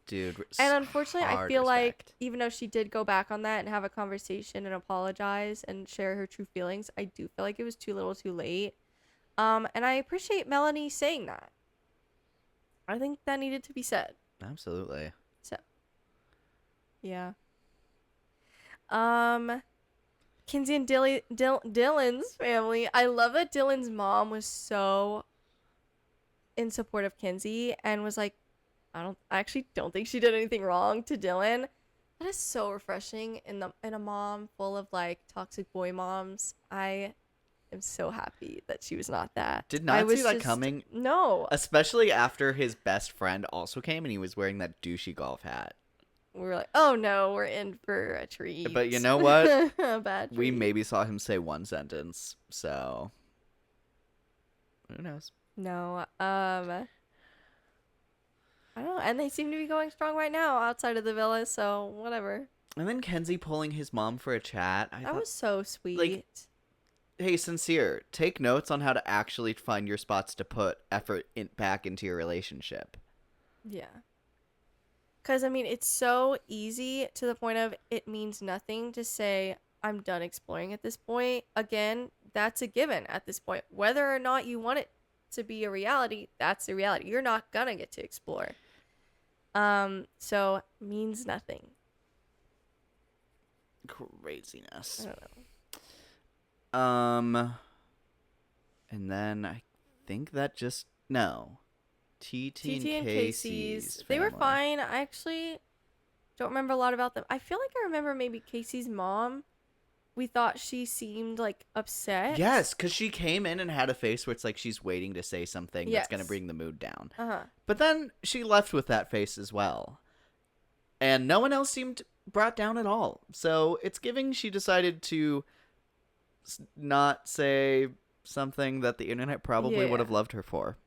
Dude. And unfortunately, I hard feel like respect. even though she did go back on that and have a conversation and apologize and share her true feelings, I do feel like it was too little too late. And I appreciate Melanie saying that. I think that needed to be said. Absolutely. So, yeah. Kinsey and Dylan's family. I love that Dylan's mom was so in support of Kinsey and was like, I actually don't think she did anything wrong to Dylan. That is so refreshing in a mom full of like toxic boy moms. I am so happy that she was not that. Did I not was see that just- coming. No. Especially after his best friend also came and he was wearing that douchey golf hat. We were like, oh no, we're in for a treat. But you know what? A bad treat. We maybe saw him say one sentence, so who knows? No, I don't know. And they seem to be going strong right now outside of the villa, so whatever. And then Kenzie pulling his mom for a chat. I That thought, was so sweet. hey, sincere, take notes on how to actually find your spots to put effort back into your relationship. Yeah. Because, I mean, it's so easy to the point of it means nothing to say, I'm done exploring at this point. Again, that's a given at this point. Whether or not you want it to be a reality, that's the reality. You're not gonna get to explore. So, means nothing. Craziness. I don't know. And then I think that just no. TT and Casey's they were family. fine. I actually don't remember a lot about them. I feel like I remember maybe Casey's mom. We thought she seemed like upset. Yes, because she came in and had a face where it's like she's waiting to say something that's going to Yes. bring the mood down. Uh-huh. But then she left with that face as well. And no one else seemed brought down at all. So it's giving she decided to not say something that the internet probably would have Yeah. loved her for.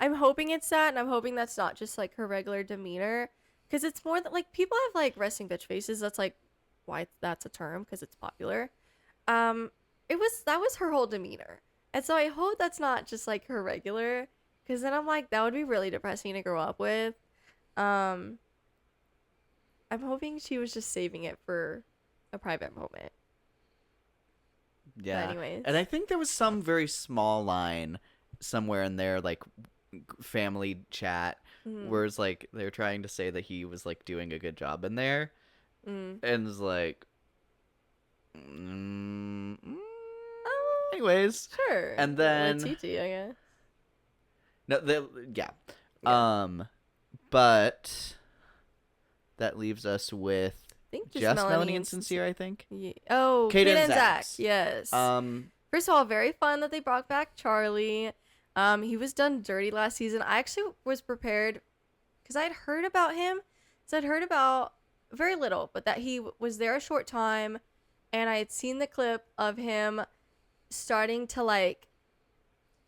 I'm hoping it's that, and I'm hoping that's not just like her regular demeanor, because it's more that like people have like resting bitch faces. That's like why that's a term, because it's popular. That was her whole demeanor, and so I hope that's not just like her regular, because then I'm like that would be really depressing to grow up with. I'm hoping she was just saving it for a private moment. Yeah. anyways. And I think there was some very small line somewhere in there, like family chat, where it's like they're trying to say that he was like doing a good job in there. And it's like, anyways. Sure. And then TT, I guess. No, yeah. Yeah. But that leaves us with I think just Melanie Melanie and Sincere, I think. Yeah. Oh, Kate Kate and and Zach. Zach's. Yes. Um, First of all, very fun that they brought back Charlie. He was done dirty last season. I actually was prepared because I'd heard about him. So I'd heard about very little, but that he was there a short time, and I had seen the clip of him starting to like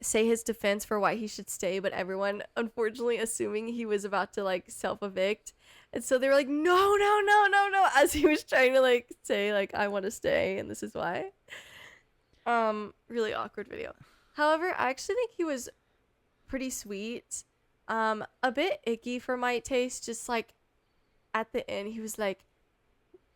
say his defense for why he should stay, but everyone unfortunately assuming he was about to like self-evict. And so they were like, no, no, no, no, no, as he was trying to like say like I want to stay and this is why. Really awkward video. However, I actually think he was pretty sweet. A bit icky for my taste, just like at the end he was like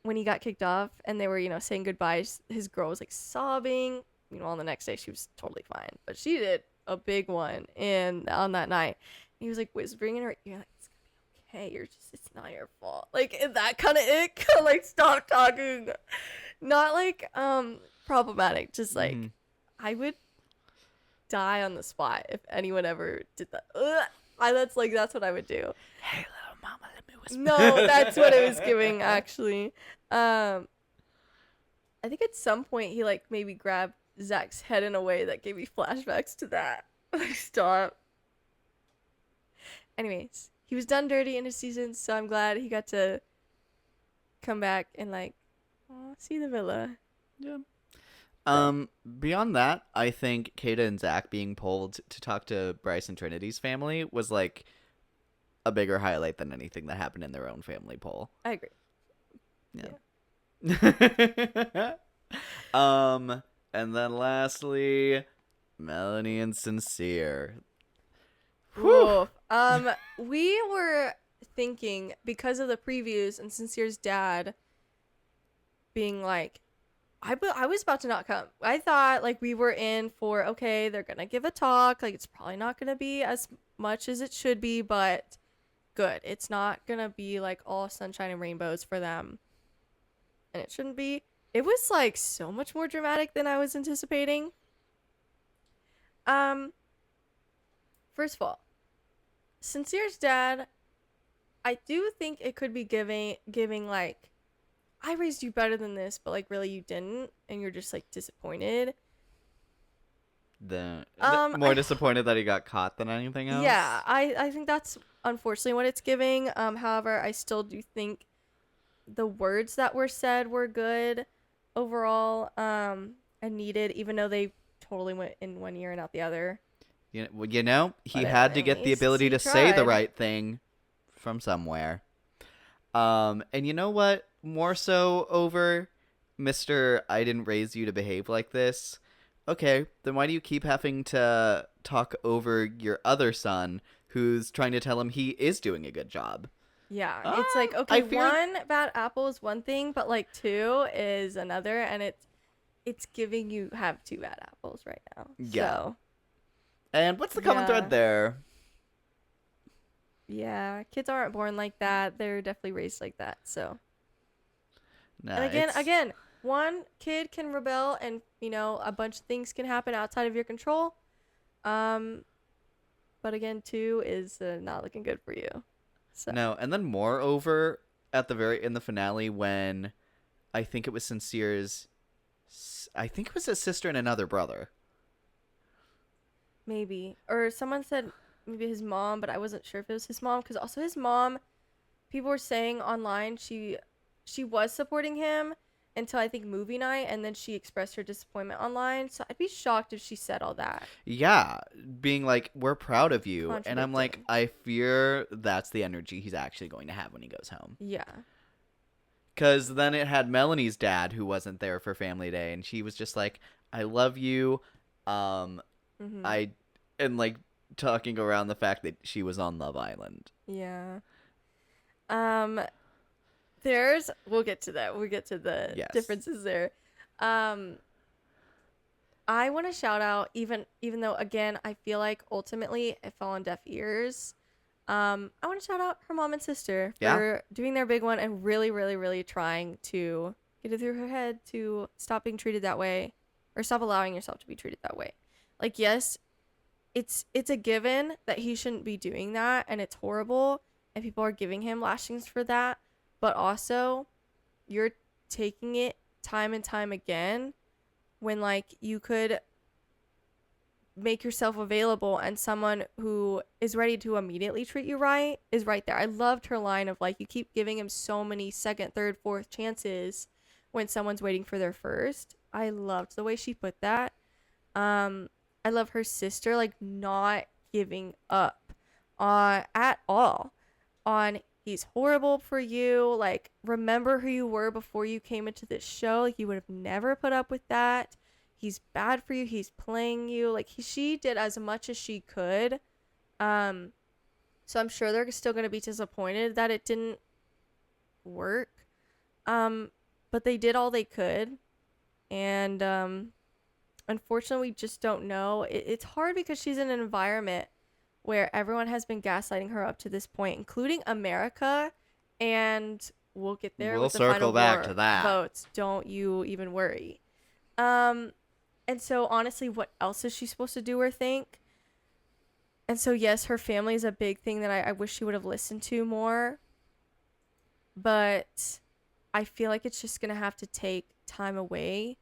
when he got kicked off and they were, saying goodbye, his girl was like sobbing. Meanwhile, the next day she was totally fine, but she did a big one on that night. He was like whispering in her ear, like, "It's gonna be okay. It's not your fault." Like that kind of ick. Like stop talking. Not like problematic. Just like I would die on the spot if anyone ever did that. That's what I would do. hey, little mama, let me whisper. No, that's what it was giving actually. I think at some point he like maybe grabbed Zach's head in a way that gave me flashbacks to that. Like stop. Anyways, he was done dirty in his season, so I'm glad he got to come back and like see the villa. Yeah. Beyond that, I think Kata and Zach being pulled to talk to Bryce and Trinity's family was like a bigger highlight than anything that happened in their own family poll. I agree. Yeah. And then lastly, Melanie and Sincere. Whew. We were thinking because of the previews and Sincere's dad being like, I was about to not come. I thought like we were in for, okay, they're gonna give a talk. Like it's probably not gonna be as much as it should be, but good. It's not gonna be like all sunshine and rainbows for them. And it shouldn't be. It was like so much more dramatic than I was anticipating. First of all, Sincere's dad, I do think it could be giving like, I raised you better than this, but like really you didn't, and you're just like disappointed. More disappointed that he got caught than anything else. Yeah, I think that's unfortunately what it's giving. However, I still do think the words that were said were good overall, and needed, even though they totally went in one ear and out the other. He But had to at get the least ability he to say the tried. right thing from somewhere. And you know what? More so over Mr. I didn't raise you to behave like this. Okay, then why do you keep having to talk over your other son who's trying to tell him he is doing a good job? Yeah, it's like, okay, I fear- one bad apple is one thing, but like two is another, and it's giving you have two bad apples right now. Yeah. So, And what's the common Yeah. thread there? yeah, kids aren't born like that. They're definitely raised like that. So, Nah, and it's- again, one kid can rebel, and a bunch of things can happen outside of your control. But again, two is not looking good for you. So. No, and then moreover, in the finale when I think it was Sincere's, I think it was his sister and another brother. Maybe. Or someone said maybe his mom, but I wasn't sure if it was his mom, because also his mom, people were saying online she was supporting him until I think movie night, and then she expressed her disappointment online. So I'd be shocked if she said all that. Yeah, being like, we're proud of you. And I'm like, Contradicting. I fear that's the energy he's actually going to have when he goes home. Yeah. Because then it had Melanie's dad who wasn't there for family day, and she was just like, I love you. Mm-hmm. And like talking around the fact that she was on Love Island. Yeah. We'll get to that. We'll get to the Yes. differences there. I want to shout out, even though again I feel like ultimately it fell on deaf ears. I want to shout out her mom and sister for doing their big one and really, really, really trying to get it through her head to stop being treated that way, or stop allowing yourself to be treated that way. Like, yes, it's a given that he shouldn't be doing that, and it's horrible, and people are giving him lashings for that. But also, you're taking it time and time again when like you could make yourself available, and someone who is ready to immediately treat you right is right there. I loved her line of like, you keep giving him so many second, third, fourth chances when someone's waiting for their first. I loved the way she put that. I love her sister like not giving up at all on he's horrible for you. Like, remember who you were before you came into this show. Like, you would have never put up with that. He's bad for you. He's playing you. Like, she did as much as she could. So I'm sure they're still going to be disappointed that it didn't work. But they did all they could. And unfortunately, we just don't know. It's hard because she's in an environment where everyone has been gaslighting her up to this point, including America. And we'll get there. We'll with the circle final back war to that. Votes. Don't you even worry. And so honestly, what else is she supposed to do or think? And so yes, her family is a big thing that I wish she would have listened to more. But I feel like it's just gonna have to take time away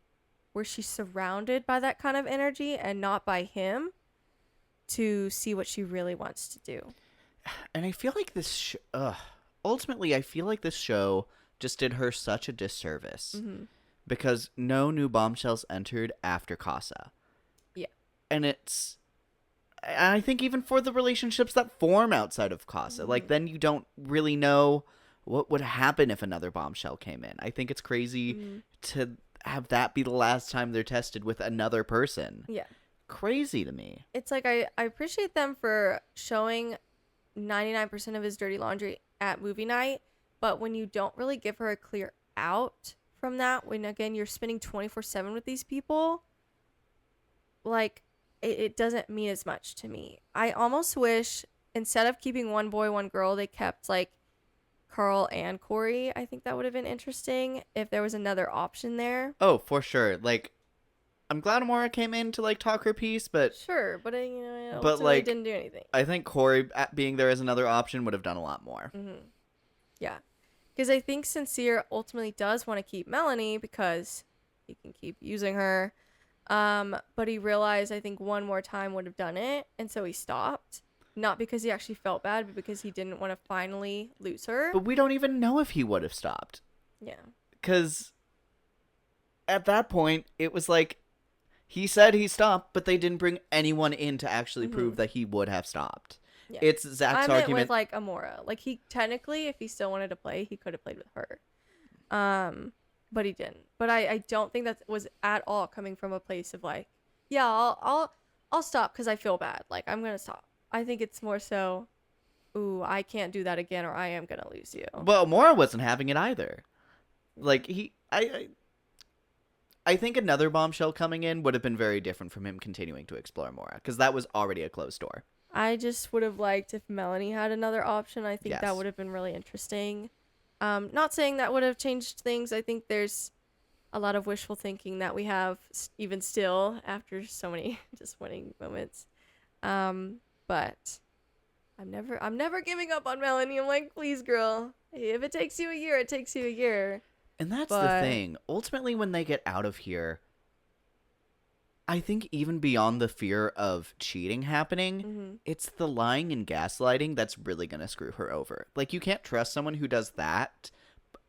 where she's surrounded by that kind of energy and not by him to see what she really wants to do. And I feel like this ultimately I feel like this show just did her such a disservice. Mm-hmm. Because no new bombshells entered after Casa. Yeah. And I think even for the relationships that form outside of Casa, like then you don't really know what would happen if another bombshell came in. I think it's crazy to have that be the last time they're tested with another person. Yeah. Crazy to me. It's like I appreciate them for showing 99% of his dirty laundry at movie night, but when you don't really give her a clear out from that, when again you're spending 24/7 with these people, like it doesn't mean as much to me. I almost wish instead of keeping one boy, one girl, they kept like Carl and Corey. I think that would have been interesting if there was another option there. Oh, for sure. Like, I'm glad Amora came in to like talk her piece, but Sure, but you know, but ultimately like didn't do anything. I think Corey being there as another option would have done a lot more. Mm-hmm. Yeah. Because I think Sincere ultimately does want to keep Melanie because he can keep using her. But he realized I think one more time would have done it. And so he stopped. Not because he actually felt bad, but because he didn't want to finally lose her. But we don't even know if he would have stopped. Yeah. Because at that point, it was like he said he stopped, but they didn't bring anyone in to actually prove that he would have stopped. Yeah. It's Zach's I meant argument. with like Amora. Like he technically, if he still wanted to play, he could have played with her. But he didn't. But I don't think that was at all coming from a place of like, yeah, I'll stop because I feel bad. Like I'm gonna stop. I think it's more so, ooh, I can't do that again, or I am gonna lose you. Well, Amora wasn't having it either. Like I think another bombshell coming in would have been very different from him continuing to explore Amora, because that was already a closed door. I just would have liked if Melanie had another option. I think Yes. that would have been really interesting. Not saying that would have changed things. I think there's a lot of wishful thinking that we have even still after so many disappointing moments. But I'm never giving up on Melanie. I'm like, please, girl. If it takes you a year, it takes you a year. And that's the thing. Ultimately, when they get out of here, I think even beyond the fear of cheating happening, it's the lying and gaslighting that's really going to screw her over. Like, you can't trust someone who does that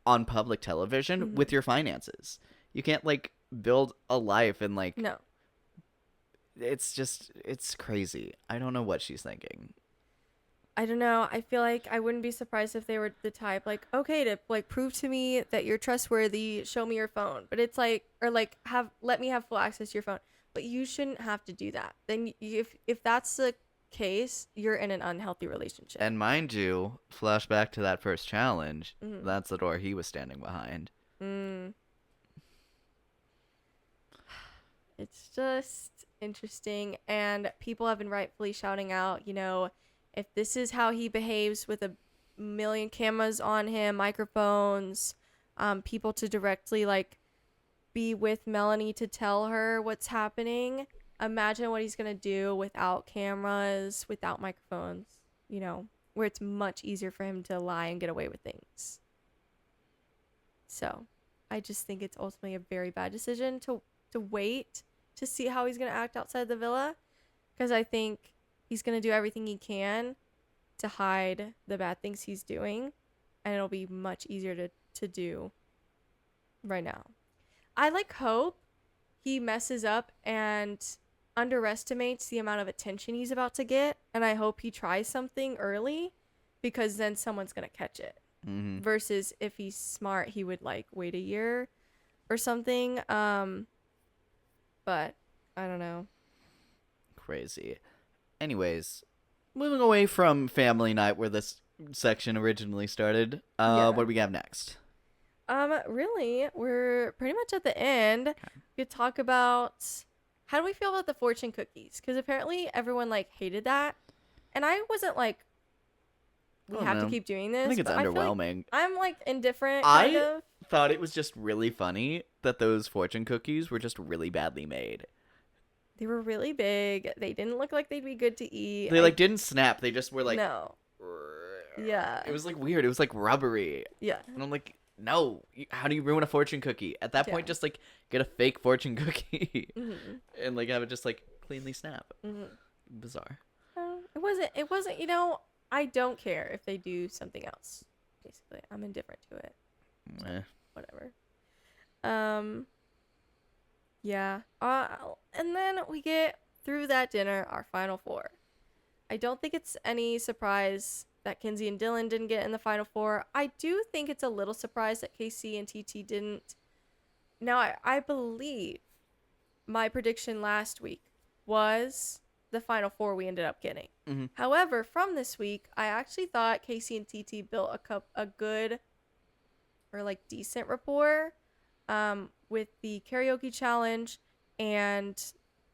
on public television with your finances. You can't, like, build a life and, like... No. It's crazy. I don't know what she's thinking. I don't know. I feel like I wouldn't be surprised if they were the type like, okay, to like prove to me that you're trustworthy, show me your phone. But it's like, or like let me have full access to your phone. But you shouldn't have to do that. Then if that's the case, you're in an unhealthy relationship. And mind you, flashback to that first challenge, that's the door he was standing behind. It's just interesting. And people have been rightfully shouting out, you know, if this is how he behaves with a million cameras on him, microphones, people to directly like be with Melanie to tell her what's happening, imagine what he's gonna do without cameras, without microphones, where it's much easier for him to lie and get away with things. So I just think it's ultimately a very bad decision to wait to see how he's gonna act outside the villa, because I think he's gonna do everything he can to hide the bad things he's doing, and it'll be much easier to do right now. I hope he messes up and underestimates the amount of attention he's about to get, and I hope he tries something early, because then someone's gonna catch it. Mm-hmm. Versus if he's smart, he would wait a year or something. But I don't know. Crazy. Anyways, moving away from family night where this section originally started, what do we have next? Really, we're pretty much at the end. Okay. We could talk about how do we feel about the fortune cookies, because apparently everyone hated that, and I wasn't we have to keep doing this. I think it's underwhelming. I'm indifferent. I thought it was just really funny that those fortune cookies were just really badly made. They were really big. They didn't look like they'd be good to eat. They didn't snap. They just were no. Yeah. It was weird. It was rubbery. Yeah. And I'm no. How do you ruin a fortune cookie? At that point, just get a fake fortune cookie and have it just cleanly snap. Bizarre. It wasn't. I don't care if they do something else. Basically, I'm indifferent to it. So, whatever. Yeah. And then we get through that dinner, our final four. I don't think it's any surprise that Kinsey and Dylan didn't get in the final four. I do think it's a little surprise that KC and TT didn't. Now, I believe my prediction last week was the final four we ended up getting. Mm-hmm. However, from this week, I actually thought Casey and TT built a good or decent rapport with the karaoke challenge and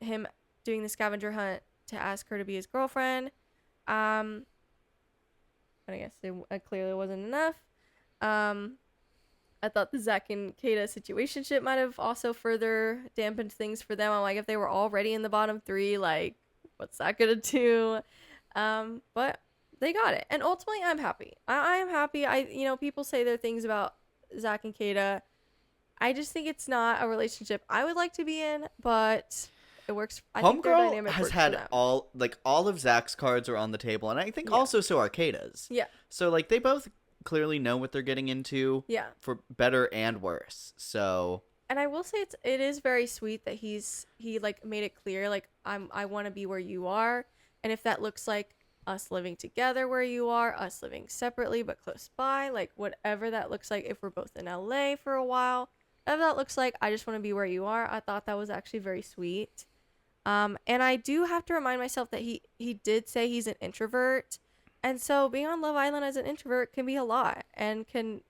him doing the scavenger hunt to ask her to be his girlfriend. And I guess it clearly wasn't enough. I thought the Zach and Kata situationship might have also further dampened things for them. I'm if they were already in the bottom three, what's that gonna do? But they got it, and ultimately, I'm happy. I am happy. People say their things about Zach and Kata. I just think it's not a relationship I would like to be in, but it works. I think their dynamic has works had for them. all of Zach's cards are on the table, and I think also so are Kata's. Yeah. So they both clearly know what they're getting into. Yeah. For better and worse. So. And I will say it is very sweet that he made it clear I want to be where you are, and if that looks like us living together where you are, us living separately but close by, whatever that looks like, if we're both in LA for a while, whatever that looks like, I just want to be where you are. I thought that was actually very sweet. And I do have to remind myself that he did say he's an introvert, and so being on Love Island as an introvert can be a lot and can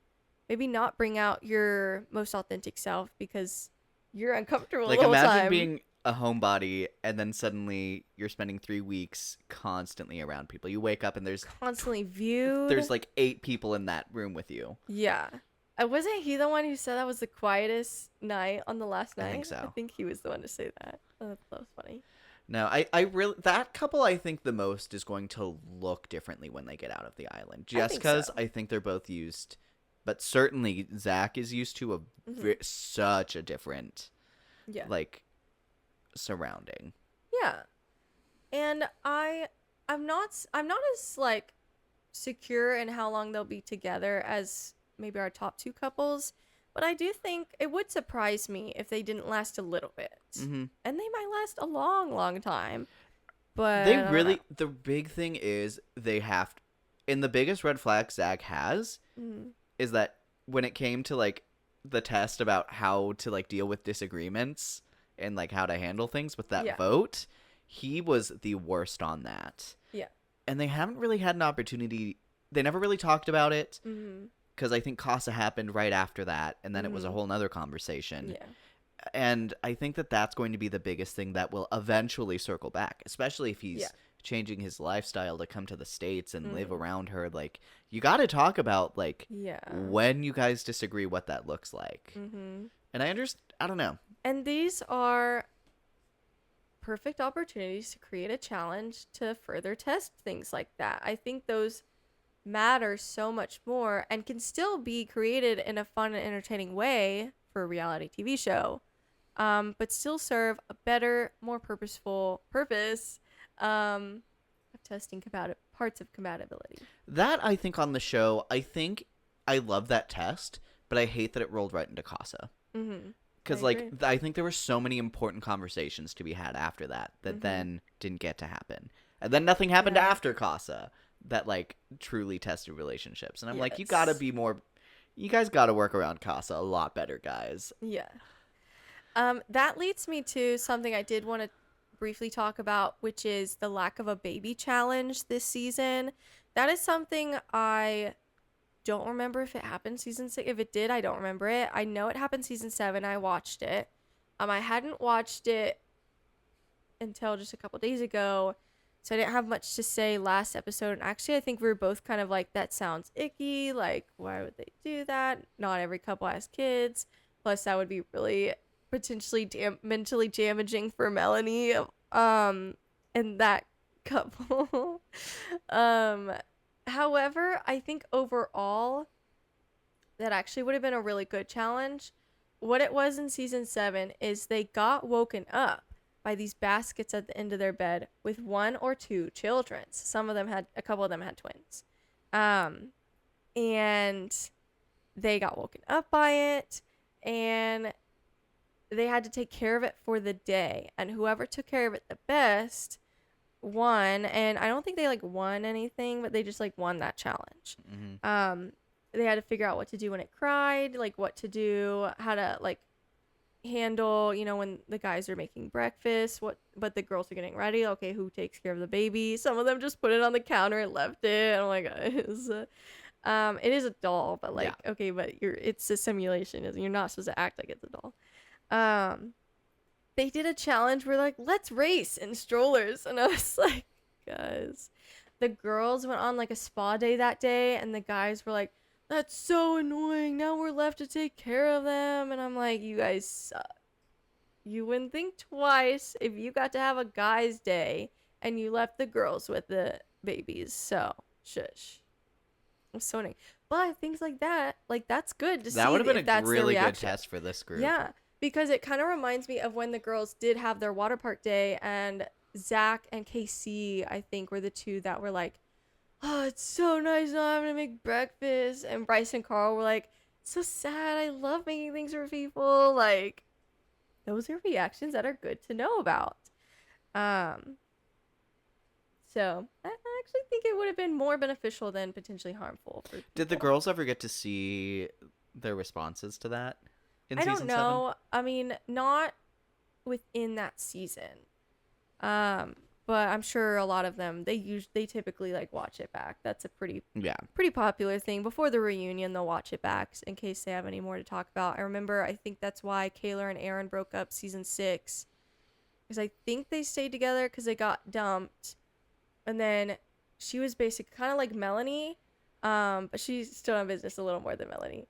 maybe not bring out your most authentic self because you're uncomfortable the whole imagine time. Being a homebody and then suddenly you're spending 3 weeks constantly around people. You wake up and there's constantly viewed. There's 8 people in that room with you. Yeah. Wasn't he the one who said that was the quietest night on the last night? I think so. I think he was the one to say that. Oh, that was funny. No, I really, that couple I think the most is going to look differently when they get out of the island. Jessica's, I think they're both used, but certainly Zach is used to such a different, surrounding. Yeah, and I'm not as secure in how long they'll be together as maybe our top 2 couples, but I do think it would surprise me if they didn't last a little bit, and they might last a long time. But they really, the big thing is they have to, and the biggest red flag Zach has is that when it came to the test about how to deal with disagreements and how to handle things with that vote, he was the worst on that. Yeah. And they haven't really had an opportunity. They never really talked about it because I think Casa happened right after that, and then it was a whole nother conversation. Yeah. And I think that that's going to be the biggest thing that will eventually circle back, especially if he's changing his lifestyle to come to the States and live around her. You got to talk about when you guys disagree, what that looks like. And I don't know. And these are perfect opportunities to create a challenge to further test things like that. I think those matter so much more and can still be created in a fun and entertaining way for a reality TV show, but still serve a better, more purposeful purpose of testing parts of compatibility. That, I think, on the show, I think I love that test, but I hate that it rolled right into Casa. Mm-hmm. Because, I like, agree. I think there were so many important conversations to be had after that then didn't get to happen. And then nothing happened Yeah. after Casa that, like, truly tested relationships. And I'm like, you Yes. gotta be more... You guys gotta work around Casa a lot better, guys. Yeah. That leads me to something I did want to briefly talk about, which is the lack of a baby challenge this season. That is something I don't remember if it happened season 6. If it did, I don't remember it. I know it happened season 7. I watched it. I hadn't watched it until just a couple days ago, so I didn't have much to say last episode. And actually, I think we were both kind of like, that sounds icky. Like, why would they do that? Not every couple has kids. Plus, that would be really potentially mentally damaging for Melanie and that couple. However, I think overall that actually would have been a really good challenge. What it was in season 7 is they got woken up by these baskets at the end of their bed with 1 or 2 children. A couple of them had twins. And they got woken up by it, and they had to take care of it for the day. And whoever took care of it the best won. And I don't think they like won anything, but they just like won that challenge. They had to figure out what to do when it cried, like what to do, how to like handle, when the guys are making breakfast, but the girls are getting ready. Okay, who takes care of the baby? Some of them just put it on the counter and left it. Oh my god. It is a doll, but like, Yeah. okay, but it's a simulation. You're not supposed to act like it's a doll. They did a challenge where like, let's race in strollers, and I was like, guys, the girls went on like a spa day that day, and the guys were like, that's so annoying, now we're left to take care of them. And I'm like, you guys suck. You wouldn't think twice if you got to have a guy's day and you left the girls with the babies. So shush. I'm so annoying. But things like that, like, that's good to see. That would have been if a that's their really good reaction. test for this group. Yeah, because it kind of reminds me of when the girls did have their water park day, and Zach and KC, I think, were the two that were like, oh, it's so nice not having to make breakfast. And Bryce and Carl were like, it's so sad. I love making things for people. Like, those are reactions that are good to know about. So I actually think it would have been more beneficial than potentially harmful for Did the people. girls ever get to see their responses to that in I season don't know. I mean, not within that season. But I'm sure a lot of them, they typically like watch it back. That's a pretty 7? Yeah. popular thing. Before the reunion, they'll watch it back in case they have any more to talk about. I remember, I think that's why Kayla and Aaron broke up season 6, because I think they stayed together because they got dumped, and then she was basically kind of like Melanie, but she's still in business a little more than Melanie.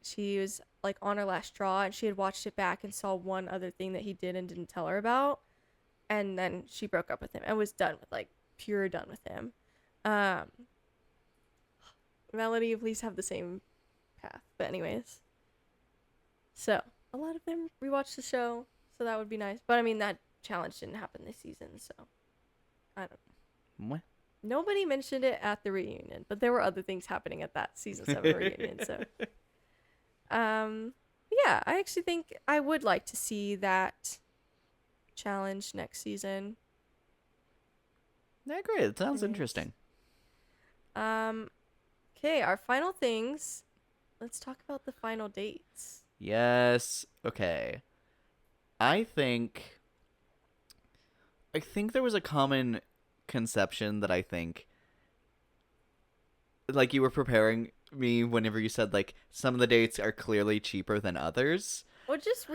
She was like on her last straw, and she had watched it back and saw one other thing that he did and didn't tell her about. And then she broke up with him and was done with him. Melody, please have the same path. But anyways. So, a lot of them rewatched the show, so that would be nice. But I mean, that challenge didn't happen this season, so I don't know. What? Nobody mentioned it at the reunion, but there were other things happening at that season 7 reunion, so. Yeah, I actually think I would like to see that challenge next season. I agree. It sounds Nice. interesting. Okay, our final things. Let's talk about the final dates. Yes. Okay. I think there was a common conception that I think, like, you were preparing me whenever you said, like, some of the dates are clearly cheaper than others. Or just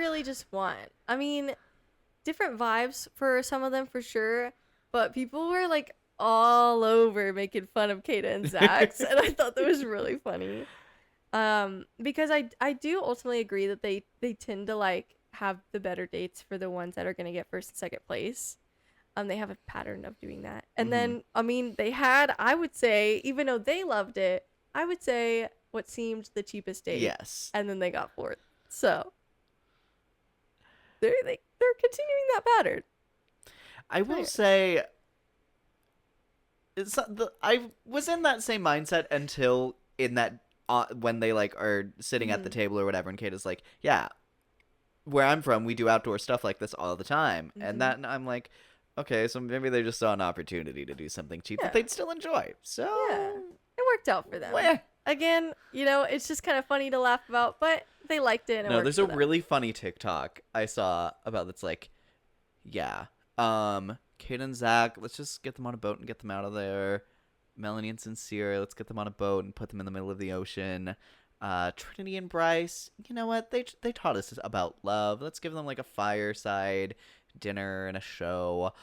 one. I mean, different vibes for some of them for sure, but people were like all over making fun of Kata and Zach's, and I thought that was really funny. Because I do ultimately agree that they tend to like have the better dates for the ones that are going to get first and second place. They have a pattern of doing that. And then, I mean, they had, I would say, even though they loved it, I would say what seemed the cheapest date. Yes. And then they got fourth. So they're continuing that pattern. I will say, I was in that same mindset until in that when they like are sitting at the table or whatever, and Kate is like, yeah, where I'm from, we do outdoor stuff like this all the time, and I'm like, okay, so maybe they just saw an opportunity to do something cheap that they'd still enjoy. So yeah, it worked out for them. Well, Again, you know, it's just kind of funny to laugh about, but they liked it. And it worked there's for a them. really funny TikTok I saw about that's like, yeah, Kate and Zach, let's just get them on a boat and get them out of there. Melanie and Sincere, let's get them on a boat and put them in the middle of the ocean. Trinity and Bryce, you know what? They taught us about love. Let's give them like a fireside dinner and a show.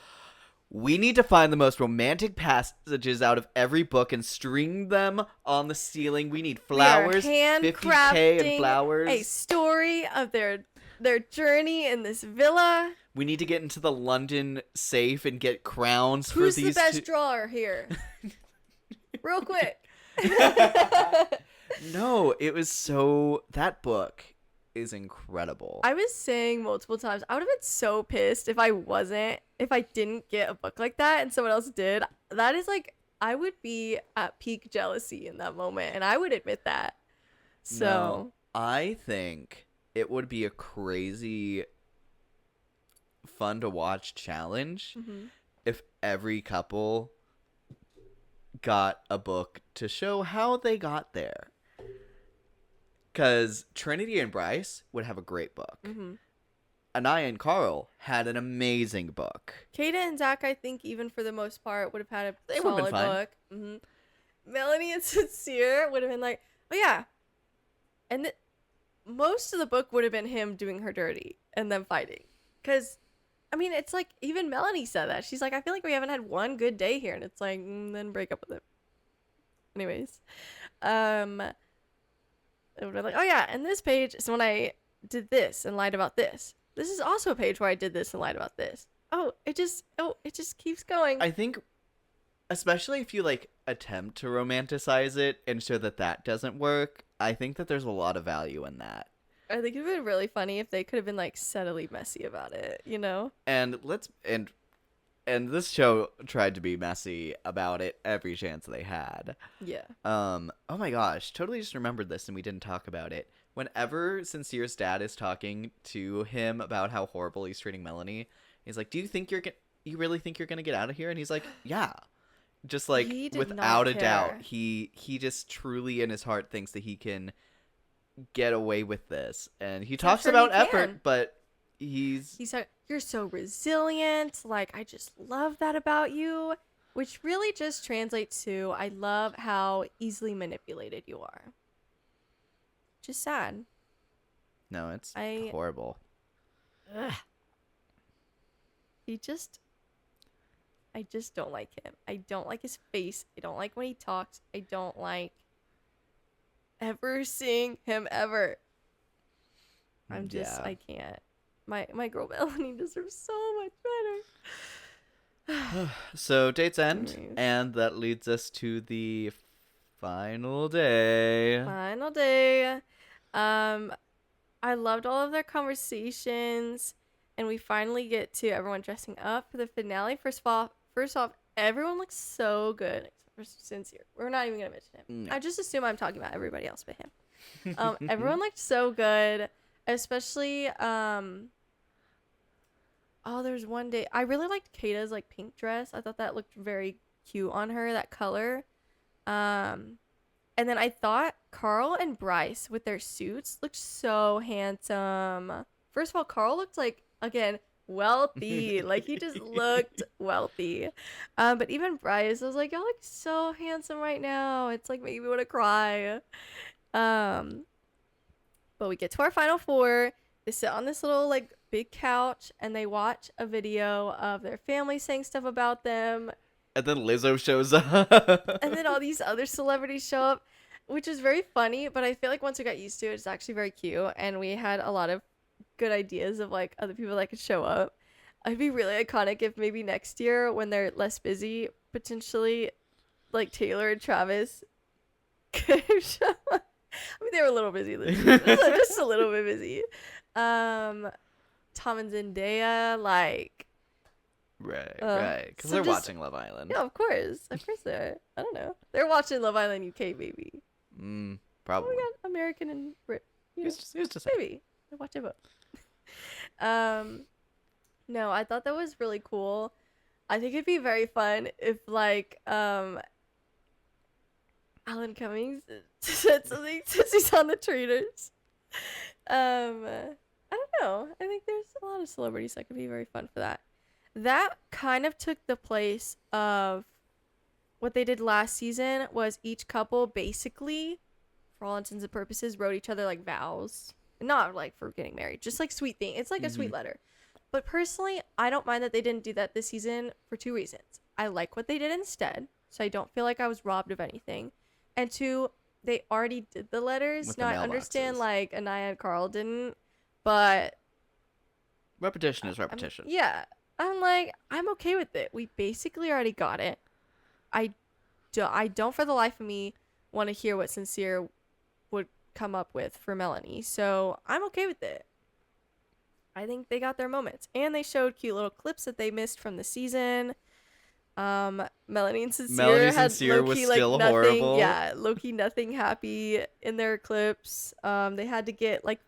We need to find the most romantic passages out of every book and string them on the ceiling. We need flowers, 50K and flowers. A story of their journey in this villa. We need to get into the London safe and get crowns for Who's these the best two. drawer here? Real quick. No, it was that book is incredible. I was saying multiple times, I would have been so pissed if I didn't get a book like that and someone else did. That is like, I would be at peak jealousy in that moment, and I would admit that. So No, I think it would be a crazy fun to watch challenge if every couple got a book to show how they got there. Because Trinity and Bryce would have a great book. Anaya and Carl had an amazing book. Kata and Zach, I think, even for the most part, would have had a They would've been solid fine. book. Melanie and Sincere would have been like, oh yeah. And most of the book would have been him doing her dirty and them fighting. Because, I mean, it's like, even Melanie said that. She's like, I feel like we haven't had one good day here. And it's like, then break up with him. Anyways. It would have been like, oh yeah, and this page is when I did this and lied about this. This is also a page where I did this and lied about this. It just keeps going. I think, especially if you like attempt to romanticize it and show that doesn't work, I think that there's a lot of value in that. I think it'd been really funny if they could have been like subtly messy about it, you know? And and this show tried to be messy about it every chance they had. Yeah. Oh my gosh, totally just remembered this and we didn't talk about it. Whenever Sincere's dad is talking to him about how horrible he's treating Melanie, he's like, "Do you think you really think you're gonna get out of here?" And he's like, "Yeah." Just like He did without not a doubt, care. he just truly in his heart thinks that he can get away with this, and he talks sure about he effort, can. but he's like, you're so resilient. Like, I just love that about you. Which really just translates to, I love how easily manipulated you are. Just sad. no, it's I- horrible. Ugh. I just don't like him. I don't like his face. I don't like when he talks. I don't like ever seeing him ever. Yeah. I can't. My girl Melanie deserves so much better. So dates end, Anyways. and that leads us to the final day. Final day. I loved all of their conversations, and we finally get to everyone dressing up for the finale. First off, everyone looks so good except for Sincere. We're not even gonna mention him. No. I just assume I'm talking about everybody else but him. Everyone looked so good, especially there's one day I really liked Kata's like pink dress. I thought that looked very cute on her, that color. And then I thought Carl and Bryce with their suits looked so handsome. First of all, Carl looked like, again, wealthy. Like, he just looked wealthy. But even Bryce, I was like, y'all look so handsome right now. It's like making me want to cry. But we get to our final four. They sit on this little like big couch and they watch a video of their family saying stuff about them. And then Lizzo shows up. And then all these other celebrities show up, which is very funny. But I feel like once we got used to it, it's actually very cute. And we had a lot of good ideas of like other people that could show up. It'd be really iconic if maybe next year when they're less busy, potentially like Taylor and Travis could show up. I mean, they were a little busy this season, just a little bit busy. Tom and Zendaya, like, Right. Because so they're just- watching Love Island. yeah, of course they're. I don't know, they're watching Love Island UK, maybe. Oh Probably. my god, American and Brit, Who's to say? maybe I watch it both. No, I thought that was really cool. I think it'd be very fun if like Alan Cummings said something since he's on the traitors. I don't know. I think there's a lot of celebrities that could be very fun for that. That kind of took the place of what they did last season. Was each couple basically, for all intents and purposes, wrote each other like vows. Not like for getting married, just like sweet thing. It's like a sweet letter. But personally, I don't mind that they didn't do that this season for two reasons. I like what they did instead, so I don't feel like I was robbed of anything. And two, they already did the letters. With the Now I understand mailboxes. like Anaya and Carl didn't, but Repetition is repetition. yeah, I'm like, I'm okay with it. We basically already got it. I don't for the life of me want to hear what Sincere would come up with for Melanie. So I'm okay with it. I think they got their moments. And they showed cute little clips that they missed from the season. Melanie and Sincere had Sincere was low-key, like, still nothing, horrible. yeah, low-key nothing happy in their clips. They had to get like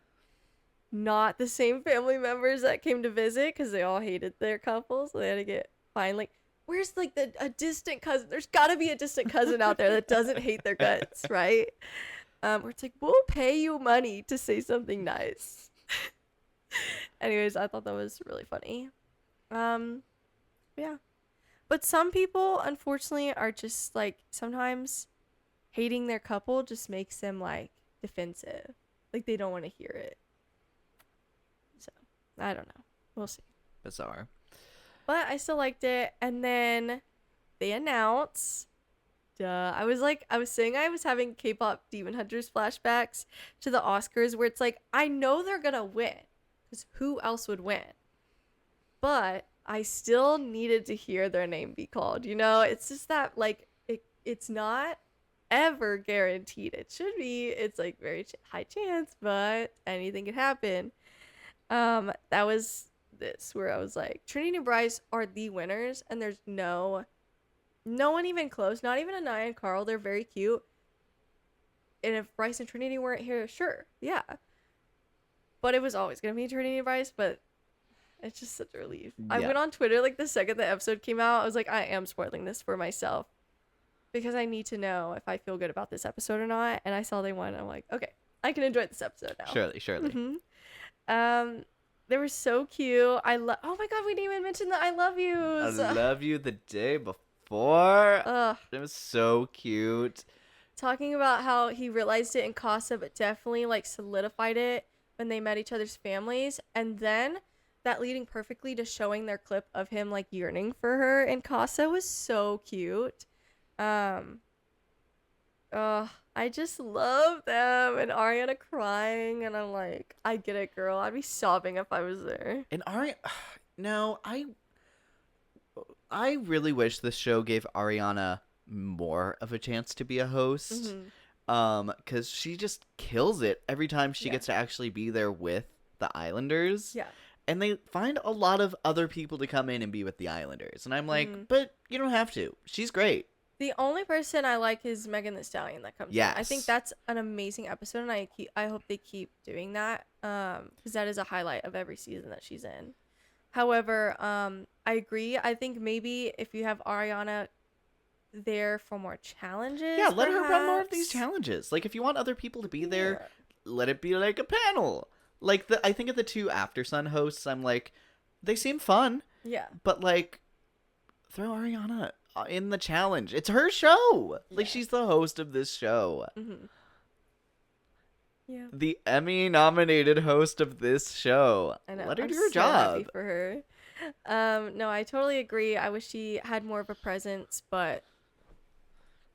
not the same family members that came to visit because they all hated their couple, so they had to get like where's like a distant cousin? There's got to be a distant cousin out there that doesn't hate their guts, right? Where it's like, we'll pay you money to say something nice. Anyways, I thought that was really funny. Yeah. But some people, unfortunately, are just like, sometimes hating their couple just makes them like defensive. Like they don't want to hear it. So, I don't know. We'll see. Bizarre. But I still liked it. And then they announce. I was saying I was having K-pop Demon Hunters flashbacks to the Oscars where it's like, I know they're gonna win. Because who else would win? But I still needed to hear their name be called. You know, it's just that, like, it's not ever guaranteed. It should be. It's, like, very high chance, but anything could happen. That was this, where I was like, Trinity and Bryce are the winners, and there's no one even close. Not even Anaya and Carl. They're very cute. And if Bryce and Trinity weren't here, sure, yeah. But it was always going to be Trinity and Bryce, but it's just such a relief. Yeah. I went on Twitter, like, the second the episode came out. I was like, I am spoiling this for myself. Because I need to know if I feel good about this episode or not. And I saw they won, and I'm like, okay, I can enjoy this episode now. Surely. Mm-hmm. They were so cute. Oh my god, we didn't even mention the I love yous. I love you the day before. Ugh. It was so cute. Talking about how he realized it in Casa, but definitely, like, solidified it when they met each other's families. And then that leading perfectly to showing their clip of him, like, yearning for her in Casa was so cute. I just love them, and Ariana crying, and I'm like, I get it, girl. I'd be sobbing if I was there. And no, I really wish this show gave Ariana more of a chance to be a host. Mm-hmm. Because she just kills it every time she gets to actually be there with the Islanders. Yeah. And they find a lot of other people to come in and be with the Islanders. And I'm like, but you don't have to. She's great. The only person I like is Megan Thee Stallion that comes in. I think Yes. that's an amazing episode, and I hope they keep doing that, because that is a highlight of every season that she's in. However, I agree. I think maybe if you have Ariana there for more challenges, Yeah, let her run more of perhaps. these challenges. Like, if you want other people to be there, let it be like a panel. Like, I think of the two After Sun hosts, I'm like, they seem fun, Yeah. but, like, throw Ariana in the challenge. It's her show. Like, she's the host of this show. Mm-hmm. Yeah. The Emmy-nominated host of this show. I know. Let her I'm do her so happy job. for her. No, I totally agree. I wish she had more of a presence, but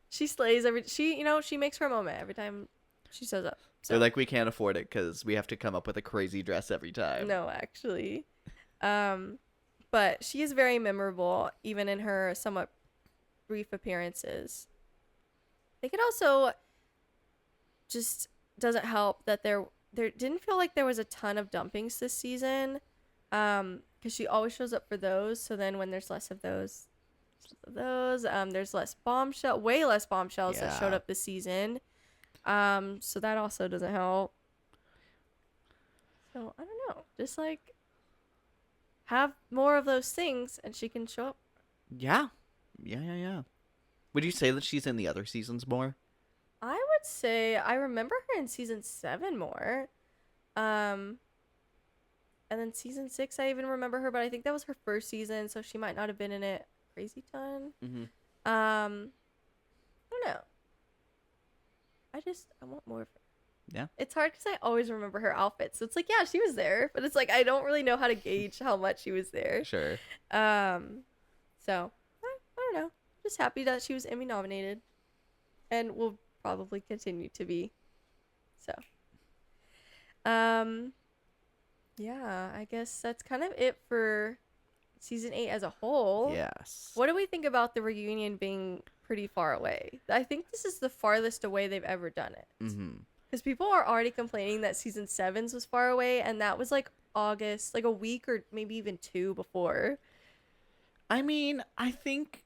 she slays she makes her moment every time She shows up. They're like, we can't afford it because we have to come up with a crazy dress every time. No, actually. But she is very memorable, even in her somewhat brief appearances. I think it also just doesn't help that there didn't feel like there was a ton of dumpings this season, because she always shows up for those. So then when there's less of those, there's way less bombshells that showed up this season. So that also doesn't help. So I don't know, just like have more of those things and she can show up. Yeah. Would you say that she's in the other seasons more? I would say I remember her in season 7 more. And then season 6 I even remember her, but I think that was her first season, so she might not have been in it a crazy ton. I don't know. I want more of her. Yeah. It's hard because I always remember her outfits. So it's like, yeah, she was there, but it's like I don't really know how to gauge how much she was there. Sure. So I don't know. Just happy that she was Emmy nominated, and will probably continue to be. So, yeah, I guess that's kind of it for season 8 as a whole. Yes. What do we think about the reunion being pretty far away? I think this is the farthest away they've ever done it. Because people are already complaining that season 7's was far away, and that was like August, like a week or maybe even 2 before. I mean, I think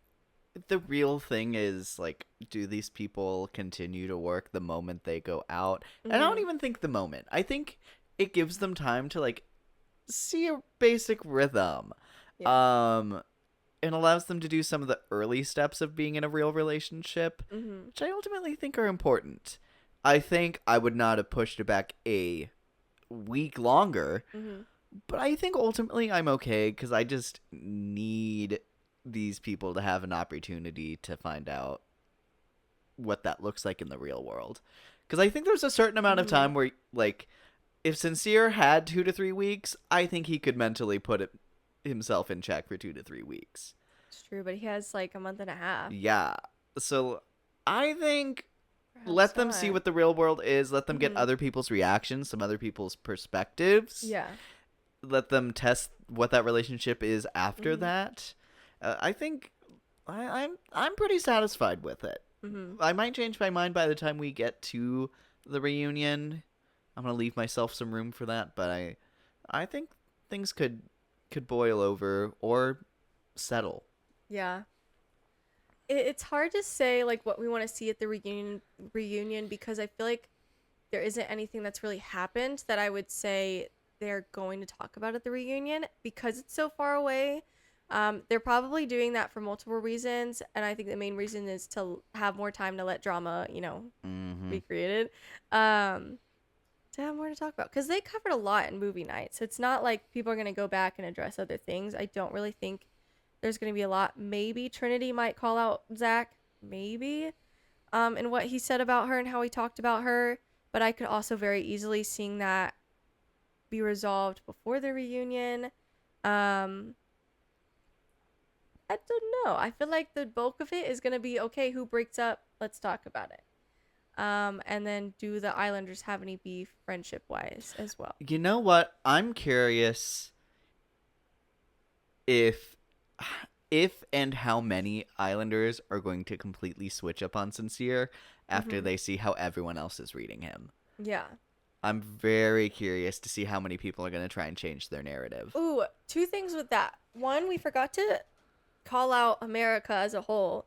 the real thing is, like, do these people continue to work the moment they go out? And I don't even think the moment. I think it gives them time to, like, see a basic rhythm. Yeah. It allows them to do some of the early steps of being in a real relationship, which I ultimately think are important. I think I would not have pushed it back a week longer, but I think ultimately I'm okay because I just need these people to have an opportunity to find out what that looks like in the real world. Because I think there's a certain amount of time where, like, if Sincere had 2 to 3 weeks, I think he could mentally put himself in check for 2 to 3 weeks. It's true, but he has like a month and a half. Yeah. So I think Perhaps let them see not. what the real world is. Let them get other people's reactions, some other people's perspectives. Yeah. Let them test what that relationship is after that. I think I'm pretty satisfied with it. I might change my mind by the time we get to the reunion. I'm gonna leave myself some room for that, but I think things could boil over or settle. Yeah. It's hard to say like what we want to see at the reunion because I feel like there isn't anything that's really happened that I would say they're going to talk about at the reunion because it's so far away. They're probably doing that for multiple reasons, and I think the main reason is to have more time to let drama, be created. To have more to talk about because they covered a lot in movie night, so it's not like people are going to go back and address other things. I don't really think there's going to be a lot. Maybe Trinity might call out Zach, maybe, and what he said about her and how he talked about her, but I could also very easily seeing that be resolved before the reunion. I don't know. I feel like the bulk of it is going to be, okay, who breaks up? Let's talk about it. And then do the Islanders have any beef friendship-wise as well? You know what? I'm curious if and how many Islanders are going to completely switch up on Sincere after they see how everyone else is reading him. Yeah. I'm very curious to see how many people are going to try and change their narrative. Ooh, 2 things with that. One, we forgot to call out America as a whole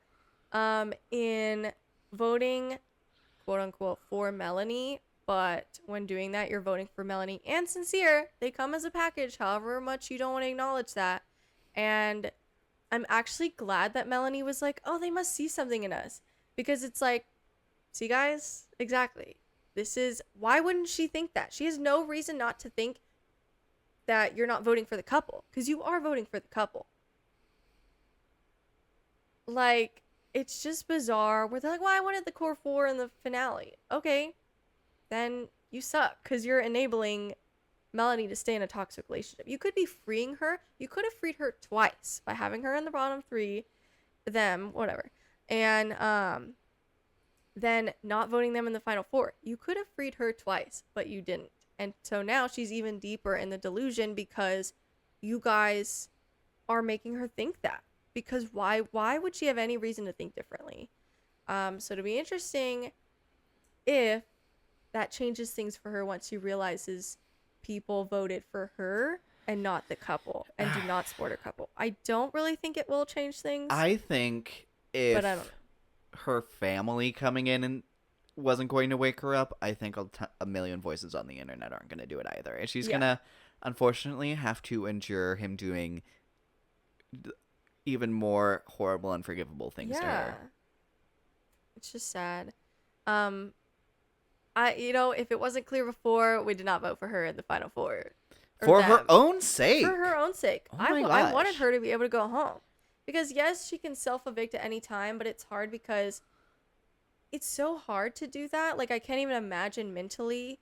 in voting, quote unquote, for Melanie, but when doing that you're voting for Melanie and Sincere. They come as a package, however much you don't want to acknowledge that. And I'm actually glad that Melanie was like, oh, they must see something in us, because it's like, see guys, exactly, this is why wouldn't she think that? She has no reason not to think that you're not voting for the couple, because you are voting for the couple. Like, it's just bizarre where they're like, well, I wanted the core 4 in the finale. Okay, then you suck because you're enabling Melanie to stay in a toxic relationship. You could be freeing her. You could have freed her twice by having her in the bottom 3, them, whatever. And then not voting them in the final four. You could have freed her twice, but you didn't. And so now she's even deeper in the delusion because you guys are making her think that. Because why would she have any reason to think differently? So it'll be interesting if that changes things for her once she realizes people voted for her and not the couple and do not support her couple. I don't really think it will change things. I think but I don't know. her family coming in and wasn't going to wake her up, I think a million voices on the internet aren't going to do it either. And she's going to, unfortunately, have to endure him doing even more horrible, unforgivable things to her. It's just sad. If it wasn't clear before, we did not vote for her in the final four. For her own sake. For her own sake. Oh my gosh. I wanted her to be able to go home. Because, yes, she can self-evict at any time, but it's hard because it's so hard to do that. Like, I can't even imagine mentally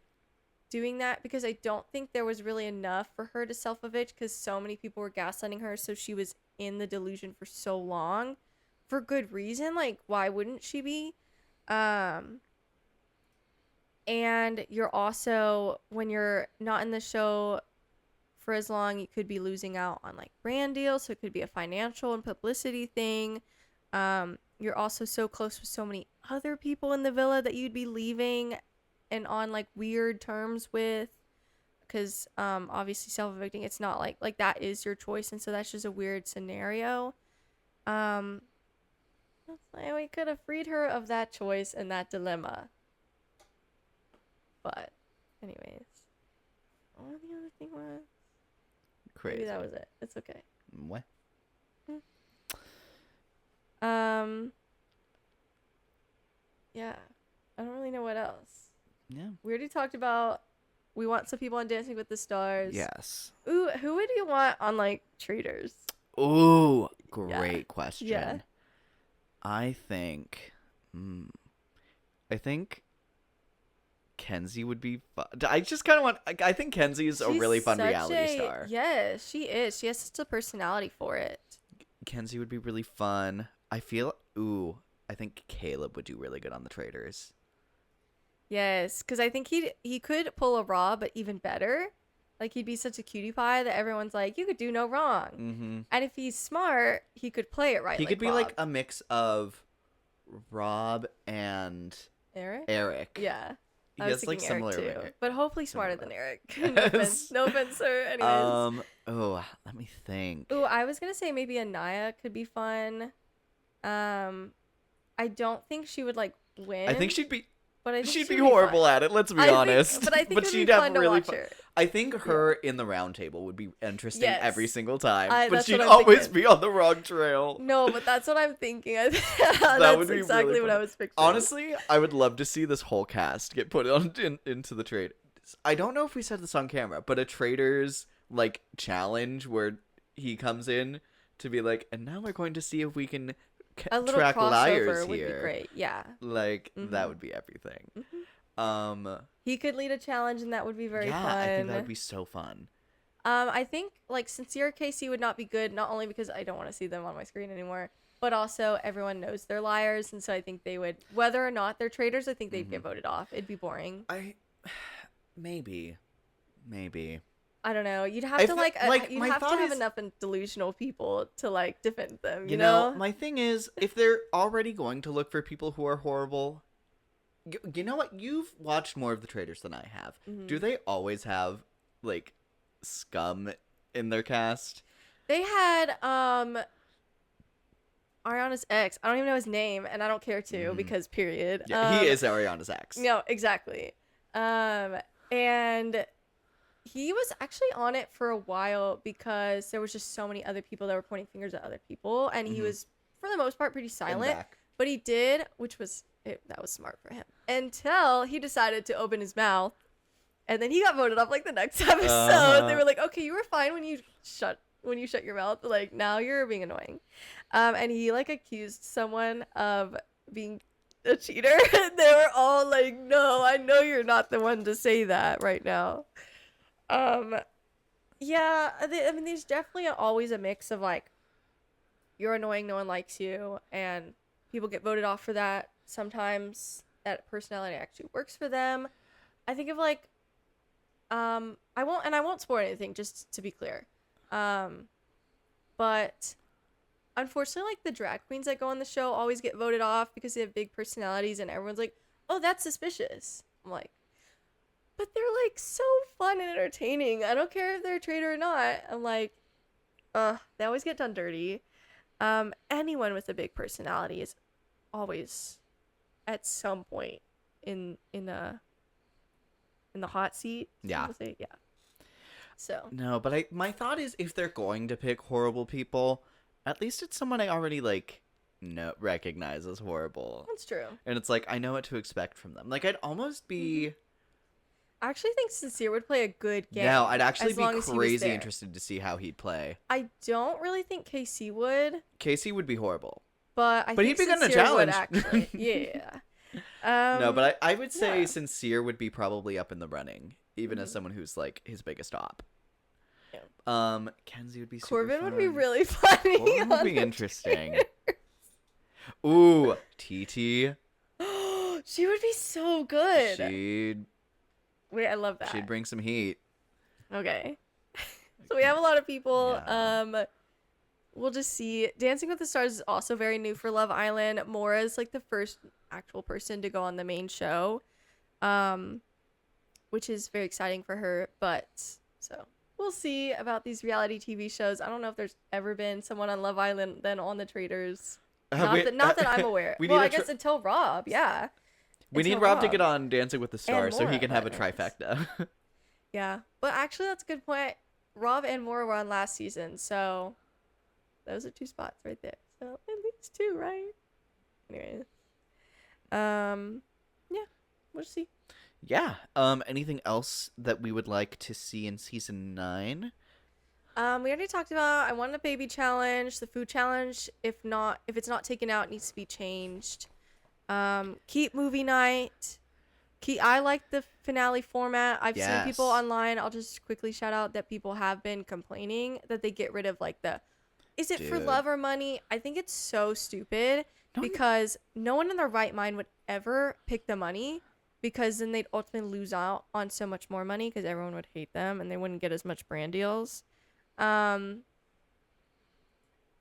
doing that because I don't think there was really enough for her to self-evict because so many people were gaslighting her, so she was in the delusion for so long for good reason. Like, why wouldn't she be? And you're also, when you're not in the show for as long, you could be losing out on like brand deals, so it could be a financial and publicity thing. You're also so close with so many other people in the villa that you'd be leaving and on like weird terms with, because obviously self-evicting, it's not like that is your choice, and so that's just a weird scenario. We could have freed her of that choice and that dilemma, but anyways, what the other thing was? Crazy. Maybe that was it. It's okay. What? Yeah. I don't really know what else. Yeah. We already talked about we want some people on Dancing with the Stars. Yes. Ooh, who would you want on like Traitors? Ooh, great question. Yeah. I think Kenzie would be fun. I just kind of want. I think Kenzie's a really fun reality star. Yes, she is. She has such a personality for it. Kenzie would be really fun. I think Caleb would do really good on the Traitors. Yes, because I think he could pull a Raw, but even better. Like, he'd be such a cutie pie that everyone's like, you could do no wrong. Mm-hmm. And if he's smart, he could play it right. He could be Rob. like a mix of Rob and Eric. Yeah. He I was has like thinking similar, Eric too, but hopefully smarter than Eric. Yes. No offense, sir. Anyways. Let me think. Ooh, I was gonna say maybe Anaya could be fun. I don't think she would like win. I think she'd be. But I think she'd be horrible at it. Let's be honest. But I think it'd she'd be have fun to really watch her. I think her in the round table would be interesting every single time. But that's she'd what I'm always thinking. be on the wrong trail. No, but that's what I'm thinking. That's would be exactly really what fun. I was picturing. Honestly, I would love to see this whole cast get put on into the trade. I don't know if we said this on camera, but a Traitors like challenge where he comes in to be like, and now we're going to see if we can a little track liars crossover would here. be great. Yeah. Like that would be everything. He could lead a challenge, and that would be very fun. I think that would be so fun. I think like Sincere KC would not be good, not only because I don't want to see them on my screen anymore, but also everyone knows they're liars, and so I think they would, whether or not they're traitors, I think they'd get voted off. It'd be boring. Maybe. I don't know. You'd have to you'd have to have enough delusional people to like defend them. You know, my thing is, if they're already going to look for people who are horrible, you know what? You've watched more of the Traitors than I have. Mm-hmm. Do they always have like scum in their cast? They had Ariana's ex. I don't even know his name, and I don't care to because period. Yeah, he is Ariana's ex. No, exactly. And he was actually on it for a while because there was just so many other people that were pointing fingers at other people, and he was for the most part pretty silent. But he did, that was smart for him, until he decided to open his mouth, and then he got voted off like the next episode. They were like, okay, you were fine when you shut your mouth, but like now you're being annoying. And he like accused someone of being a cheater. They were all like, no, I know you're not the one to say that right now. Yeah, I mean, there's definitely always a mix of like, you're annoying, no one likes you, and people get voted off for that. Sometimes that personality actually works for them. I think of like, I won't spoil anything, just to be clear. But unfortunately, like the drag queens that go on the show always get voted off because they have big personalities, and everyone's like, "Oh, that's suspicious." I'm like, but they're like so fun and entertaining. I don't care if they're a traitor or not. I'm like, they always get done dirty. Anyone with a big personality is always at some point in the hot seat. Yeah. Yeah. So No, but my thought is if they're going to pick horrible people, at least it's someone I already like recognize as horrible. that's true. And it's like I know what to expect from them. Like I'd almost be I actually think Sincere would play a good game. No, I'd actually as be long as he was crazy there. interested to see how he'd play. I don't really think KC would, Casey would be horrible. but But think he'd be good in a Sincere would challenge. actually. Yeah. No, but I would say yeah. Sincere would be probably up in the running, even as someone who's like his biggest op. Yeah. Kenzie would be super Corbin would be fun. really funny. Corbin would on be the interesting. Ooh, TT. She would be so good. Wait, I love that. She'd bring some heat. Okay. So we have a lot of people. Yeah. We'll just see. Dancing with the Stars is also very new for Love Island. Mora's like the first actual person to go on the main show, which is very exciting for her. But so we'll see about these reality TV shows. I don't know if there's ever been someone on Love Island then on the Traitors. Not that I'm aware. Well, I guess until Rob, yeah. We need Until Rob to get on Dancing with the Stars so he Maura, can have a but anyways. trifecta. Yeah, but actually that's a good point. Rob and Maura were on last season, so those are 2 spots right there. So at least 2, right? Anyways, yeah, we'll see. Yeah. Anything else that we would like to see in season 9? We already talked about. I want a baby challenge, the food challenge. If it's not taken out, it needs to be changed. Keep movie night. I like the finale format. I've seen people online. I'll just quickly shout out that people have been complaining that they get rid of like is it for love or money? I think it's so stupid because no one in their right mind would ever pick the money, because then they'd ultimately lose out on so much more money because everyone would hate them and they wouldn't get as much brand deals.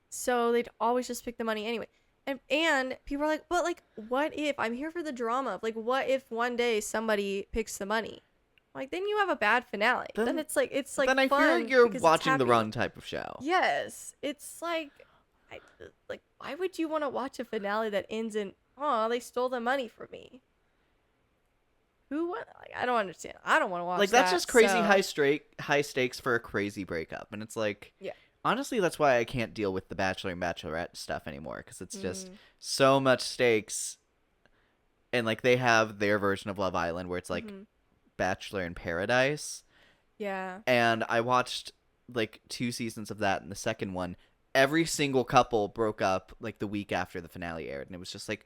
So they'd always just pick the money anyway. And people are like, but like, what if I'm here for the drama of like, what if one day somebody picks the money? Like, then you have a bad finale. Then it's like then I feel like you're watching the wrong type of show. Yes, it's like, why would you want to watch a finale that ends in, oh, they stole the money from me? Who? What? Like, I don't understand. I don't want to watch. Like that's that, just crazy so. high stakes for a crazy breakup, and it's like, Yeah. Honestly, that's why I can't deal with the Bachelor and Bachelorette stuff anymore, because it's just so much stakes. And like they have their version of Love Island where it's like Bachelor in Paradise. Yeah. And I watched like 2 seasons of that, and the second one, every single couple broke up like the week after the finale aired, and it was just like,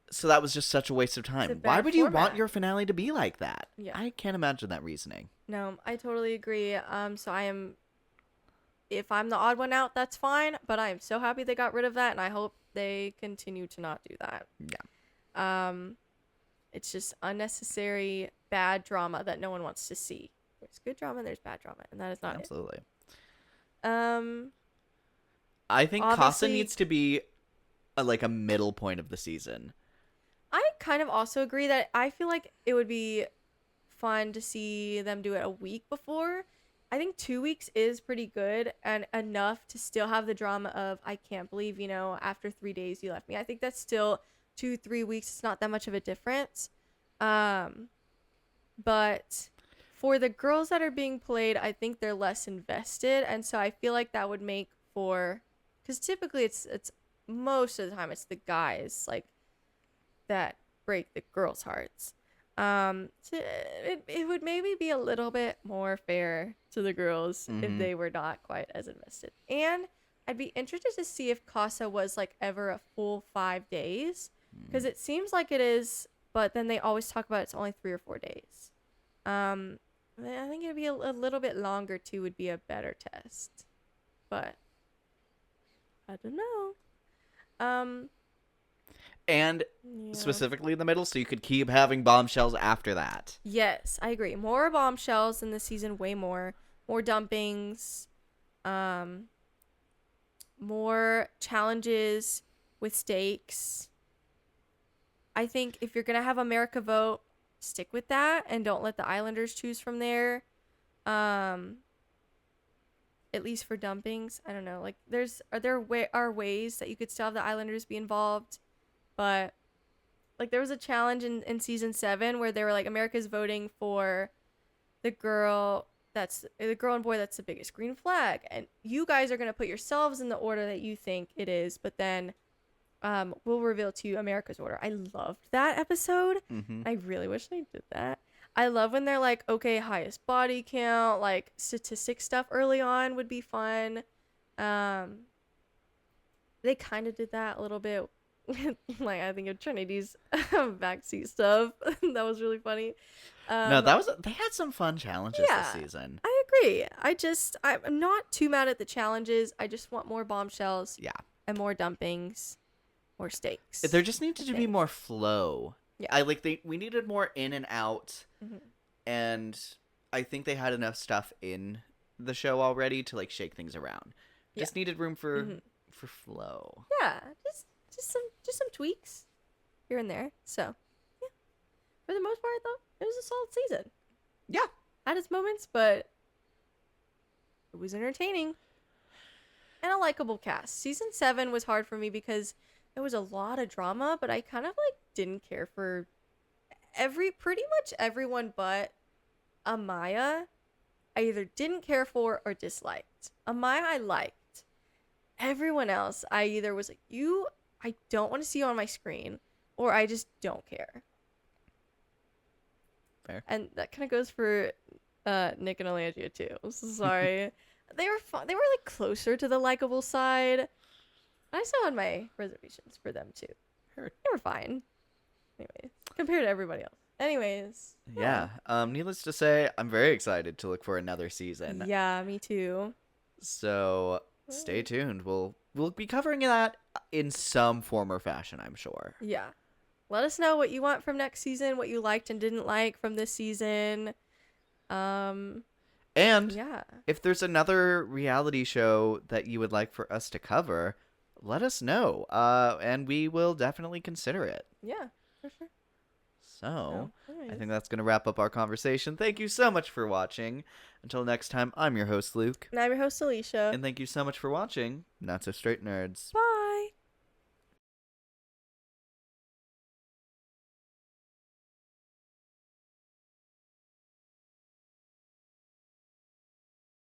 so that was just such a waste of time. Why would you want your finale to be like that? Yeah. I can't imagine that reasoning. No, I totally agree. So if I'm the odd one out, that's fine, but I am so happy they got rid of that, and I hope they continue to not do that. Yeah. It's just unnecessary bad drama that no one wants to see. There's good drama, there's bad drama, and that is not Absolutely. it. I think Casa obviously- needs to be like a middle point of the season. I kind of also agree that I feel like it would be fun to see them do it a week before. I think 2 weeks is pretty good and enough to still have the drama of, I can't believe, after 3 days you left me. I think that's still 2-3 weeks. It's not that much of a difference. But for the girls that are being played, I think they're less invested. And so I feel like that would make for, because typically it's most of the time it's the guys like that break the girls' hearts. So it would maybe be a little bit more fair to the girls if they were not quite as invested. And I'd be interested to see if Casa was like ever a full 5 days, because it seems like it is, but then they always talk about it's only 3 or 4 days. I think it'd be a little bit longer too would be a better test, but I don't know. and Yeah. specifically in the middle, so you could keep having bombshells after that. Yes, I agree. More bombshells in this season, way more. More dumpings. More challenges with stakes. I think if you're gonna have America vote, stick with that and don't let the Islanders choose from there. At least for dumpings, I don't know. Like, are ways that you could still have the Islanders be involved, but like there was a challenge in season 7 where they were like, America's voting for the girl and boy that's the biggest green flag, and you guys are gonna put yourselves in the order that you think it is, but then we'll reveal to you America's order. I loved that episode. I really wish they did that. I love when they're like, okay, highest body count, like statistic stuff early on would be fun. They kind of did that a little bit with, like, I think of Trinity's backseat stuff. That was really funny. No, they had some fun challenges this season. I agree. I'm not too mad at the challenges. I just want more bombshells. Yeah. And more dumpings, more stakes. There just needed to be more flow. Yeah. We needed more in and out, and I think they had enough stuff in the show already to like shake things around. Just needed room for flow. Yeah, just some tweaks here and there. So, yeah, for the most part, though, it was a solid season. Yeah, had its moments, but it was entertaining and a likable cast. Season 7 was hard for me because there was a lot of drama, but I kind of like didn't care for pretty much everyone but Amaya. I either didn't care for or disliked. Amaya I liked. Everyone else I either was like, I don't want to see you on my screen, or I just don't care. Fair. And that kind of goes for Nick and Olangia too. I'm so sorry. They were fun. They were like closer to the likable side. I still had my reservations for them too. Heard. They were fine. Anyways, compared to everybody else. Anyways. Yeah. Needless to say, I'm very excited to look for another season. Yeah, me too. So stay tuned. We'll be covering that in some form or fashion, I'm sure. Yeah. Let us know what you want from next season, what you liked and didn't like from this season. And yeah. if there's another reality show that you would like for us to cover, let us know. And we will definitely consider it. Yeah, for sure. So, anyways. I think that's going to wrap up our conversation. Thank you so much for watching. Until next time, I'm your host, Luke. And I'm your host, Alicia. And thank you so much for watching Not So Straight Nerds. Bye.